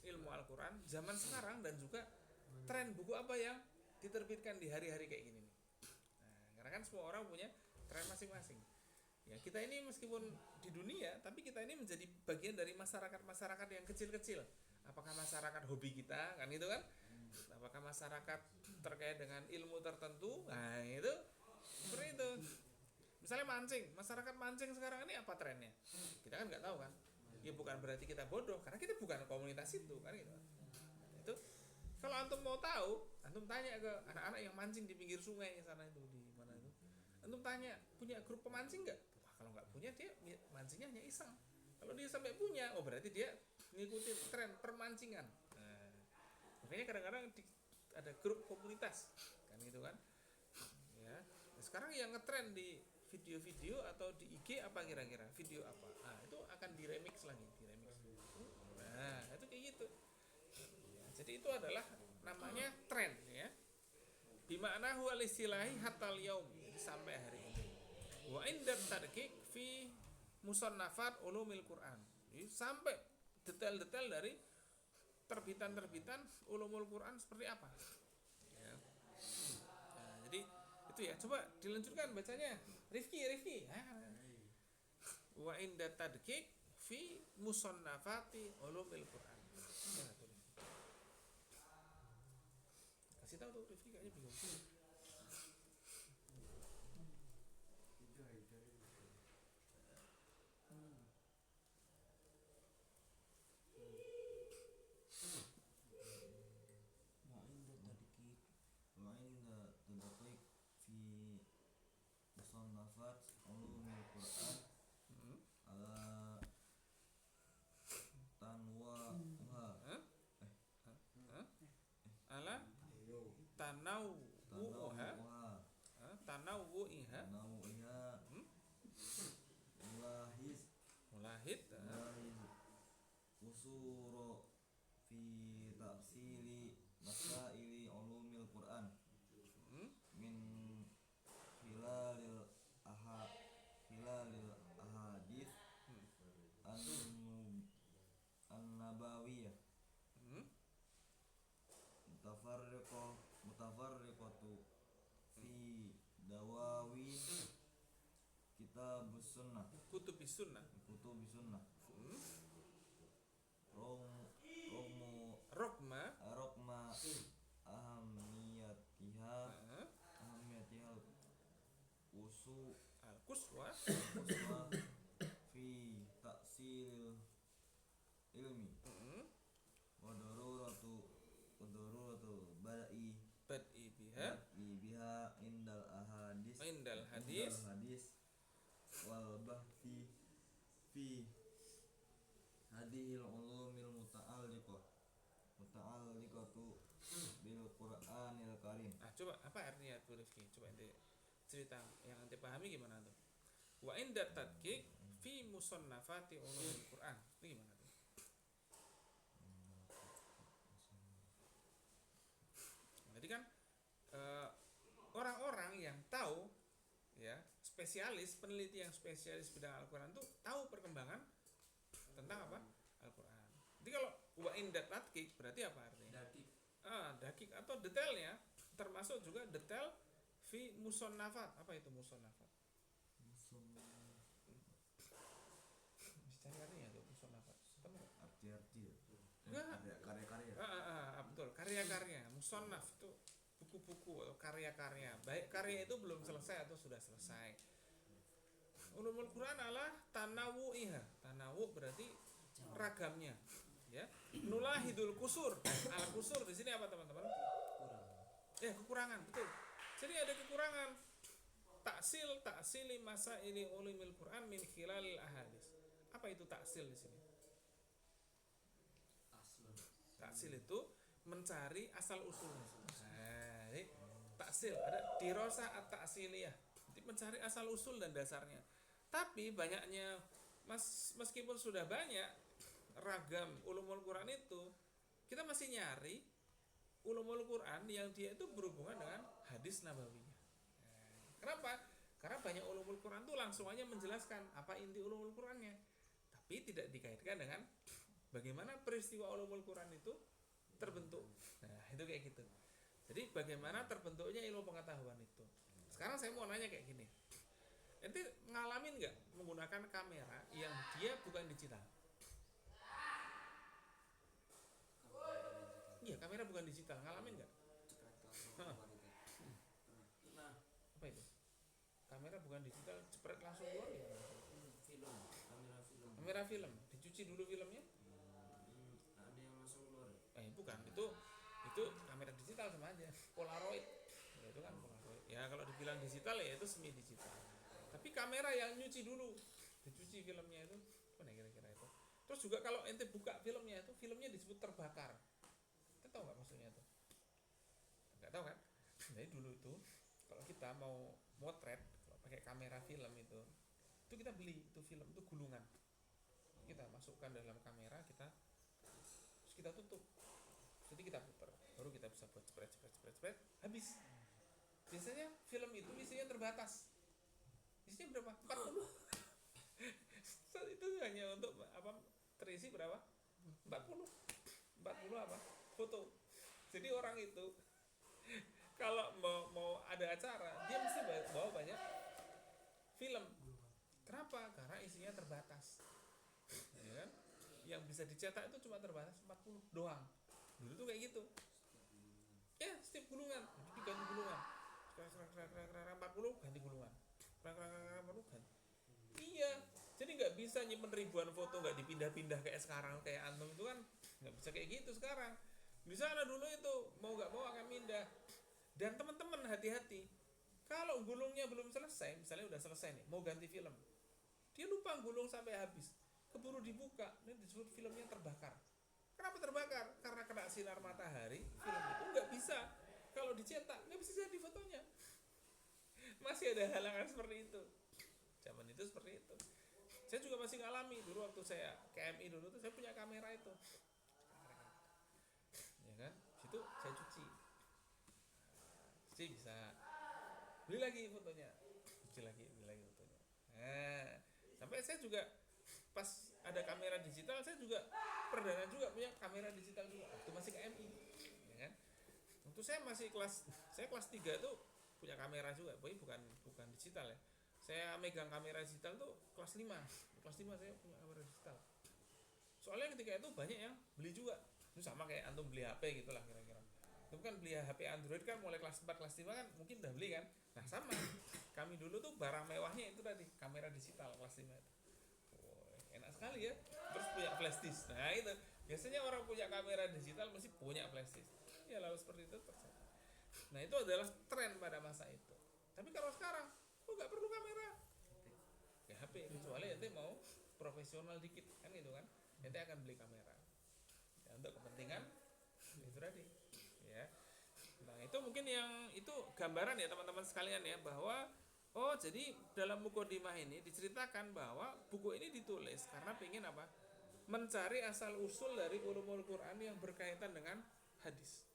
ilmu Al-Quran zaman sekarang dan juga tren buku apa yang diterbitkan di hari-hari kayak gini nih. Nah, karena kan semua orang punya tren masing-masing. Ya, kita ini meskipun di dunia, tapi kita ini menjadi bagian dari masyarakat yang kecil-kecil. Apakah masyarakat hobi kita, kan itu kan? Apakah masyarakat terkait dengan ilmu tertentu? Nah, itu seperti itu. Misalnya mancing, masyarakat mancing sekarang ini apa trennya? Kita kan nggak tahu kan. Ya bukan berarti kita bodoh, karena kita bukan komunitas itu kan gitu. Itu kalau antum mau tahu, antum tanya ke anak-anak yang mancing di pinggir sungai sana itu di mana itu. Antum tanya, punya grup pemancing nggak? Wah, kalau nggak punya dia mancingnya hanya iseng. Kalau dia sampai punya, oh berarti dia ngikutin tren permancingan. Nah, makanya kadang-kadang ada grup komunitas kan gitu kan. Ya. Nah, sekarang yang ngetren di video-video atau di IG apa kira-kira? Video apa? Nah, itu akan diremix lagi, Nah, itu kayak gitu. Ya, jadi itu adalah namanya tren ya. Bima'na huwa istilahi hatal yaum, jadi sampai hari ini. Wa inda tadqiq fi musannafat ulumil Quran. Jadi sampai detail-detail dari terbitan-terbitan ulumul Quran seperti apa. Ya. Nah, jadi itu ya, coba dilanjutkan bacanya. Rifki. Wa inda tadqiq fi musannafati ulumil Quran. Kasih tahu tuh Rifki kayaknya bingung. Musannafat ulumul Quran ala tanwa'uha Al-Qusuru fi tafsili masaili ulumil Qur'an Hmm? min hilalil ahadits an-nabawiyah Hmm? mutafarriqatu fi dawawin kitabus sunnah Kutubis sunnah. kutubis sunnah Hmm? romu Rokma. arokma ahamiyatihal Nah, usu Al-Quswa. uswa fi taksil ilmi Hmm? wa daruratu Bad'i biha biha indal indal hadis. wal bahthi fi hadhil ulumil muta'alliqatu bil Qur'anil Karim. Nah, coba apa artinya Bu Rifki? Coba ente cerita yang ente pahami gimana tuh? Wa inda tadqiq fi musannafati ulumul Quran. Itu gimana tuh? Jadi kan orang-orang yang tahu ya, spesialis, peneliti yang spesialis bidang Al-Quran tuh tahu perkembangan tentang apa? Al-Quran. Jadi kalau wa inda tadqiq berarti apa artinya? Dakik. Dakik atau detailnya, termasuk juga detail fi musannafat. Apa itu musannafat? Cari artinya tuh musannafat. Ketemu nggak? Arti-arti Enggak. karya-karya. Betul, karya-karya. Musannaf itu buku-buku atau karya-karya. Baik karya itu belum selesai atau sudah selesai. Ulumul Quran adalah tanawu'iha. Tanawu berarti ragamnya, ya. Nulahidul kusur. Al-kusur di sini apa teman-teman? Kekurangan, betul. Jadi ada kekurangan. Taksili masaili ulumil Quran min khilalil ahadits. Apa itu taksil di sini? Taksil itu mencari asal usulnya. Nah, ini taksil ada dirasa at-taksiliyah. Jadi mencari asal usul dan dasarnya. Tapi banyaknya meskipun sudah banyak ragam ulumul Quran itu, kita masih nyari ulumul Quran yang dia itu berhubungan dengan hadis nabawiyah. Kenapa? Karena banyak ulumul Quran itu langsung aja menjelaskan apa inti ulumul Qurannya, tapi tidak dikaitkan dengan bagaimana peristiwa ulumul Quran itu terbentuk. Nah, itu kayak gitu. Jadi bagaimana terbentuknya ilmu pengetahuan itu. Sekarang saya mau nanya kayak gini. Ente ngalamin nggak menggunakan kamera yang dia bukan digital? Iya, kamera bukan digital. Ngalamin nggak? Nah, Apa itu? Kamera bukan digital, cepret langsung keluar ya? Kamera film. Dicuci dulu filmnya? Ada yang langsung keluar. Bukan. Itu kamera digital sama aja. Polaroid. Ya, itu kan Polaroid. Ya kalau dibilang digital ya itu semi digital. Tapi kamera yang nyuci dulu, dicuci filmnya itu, mana kira-kira itu. Terus juga kalau ente buka filmnya itu, filmnya disebut terbakar. Ente tahu nggak maksudnya itu? Nggak tahu kan? Jadi dulu itu kalau kita mau motret, kalau pakai kamera film itu kita beli itu film itu gulungan. Kita masukkan dalam kamera, terus kita tutup. Jadi kita putar, baru kita bisa buat cepret, habis. Biasanya film itu isinya terbatas. Isinya berapa? 40. Itu hanya untuk apa? Terisi berapa? 40 apa? Foto. Jadi orang itu kalau mau ada acara, dia mesti bawa banyak film. Kenapa? Karena isinya terbatas. Ya kan? Yang bisa dicetak itu cuma terbatas 40 doang. Dulu tuh kayak gitu. Ya, setiap gulungan, jadi diganti gulungan. 40 ganti gulungan. 40 ganti. Iya, jadi nggak bisa nyimpen ribuan foto, nggak dipindah-pindah kayak sekarang, kayak antum itu kan nggak bisa kayak gitu sekarang. Di sana dulu itu mau nggak mau akan pindah. Dan teman-teman hati-hati, kalau gulungnya belum selesai, misalnya udah selesai nih, mau ganti film, dia lupa gulung sampai habis, keburu dibuka, ini disebut filmnya terbakar. Kenapa terbakar? Karena kena sinar matahari, film itu nggak bisa. Kalau dicetak, nggak bisa jadi fotonya. Masih ada halangan seperti itu. Zaman itu seperti itu. Saya juga masih ngalami dulu waktu saya KMI dulu tuh saya punya kamera itu, ya kan, situ saya cuci bisa beli lagi fotonya, beli lagi fotonya. Nah, sampai saya juga pas ada kamera digital, saya juga perdana juga punya kamera digital juga waktu masih KMI, ya kan. Waktu saya masih kelas 3 tuh punya kamera juga, bukan digital ya. Saya megang kamera digital tuh kelas 5 saya punya kamera digital. Soalnya ketika itu banyak yang beli juga. Itu sama kayak antum beli HP gitulah kira-kira. Itu kan beli HP Android kan mulai kelas 4 kelas 5 kan mungkin udah beli kan. Nah, sama. Kami dulu tuh barang mewahnya itu tadi, kamera digital kelas 5 itu. Enak sekali ya. Terus punya flash disk. Nah, itu. Biasanya orang punya kamera digital mesti punya flash disk. Ya lalu seperti itu terjadi. Nah, itu adalah tren pada masa itu. Tapi kalau sekarang nggak perlu kamera, ya HP, kecuali ente mau profesional dikit kan gitu kan, ente akan beli kamera ya, untuk kepentingan itu tadi ya. Nah, itu mungkin yang itu gambaran ya teman-teman sekalian ya, bahwa oh jadi dalam Muqaddimah ini diceritakan bahwa buku ini ditulis karena pengen apa, mencari asal usul dari ulumul Quran yang berkaitan dengan hadis.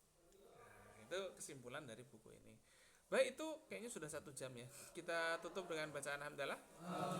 Nah, itu kesimpulan dari buku ini. Baik, itu kayaknya sudah 1 jam ya. Kita tutup dengan bacaan hamdalah.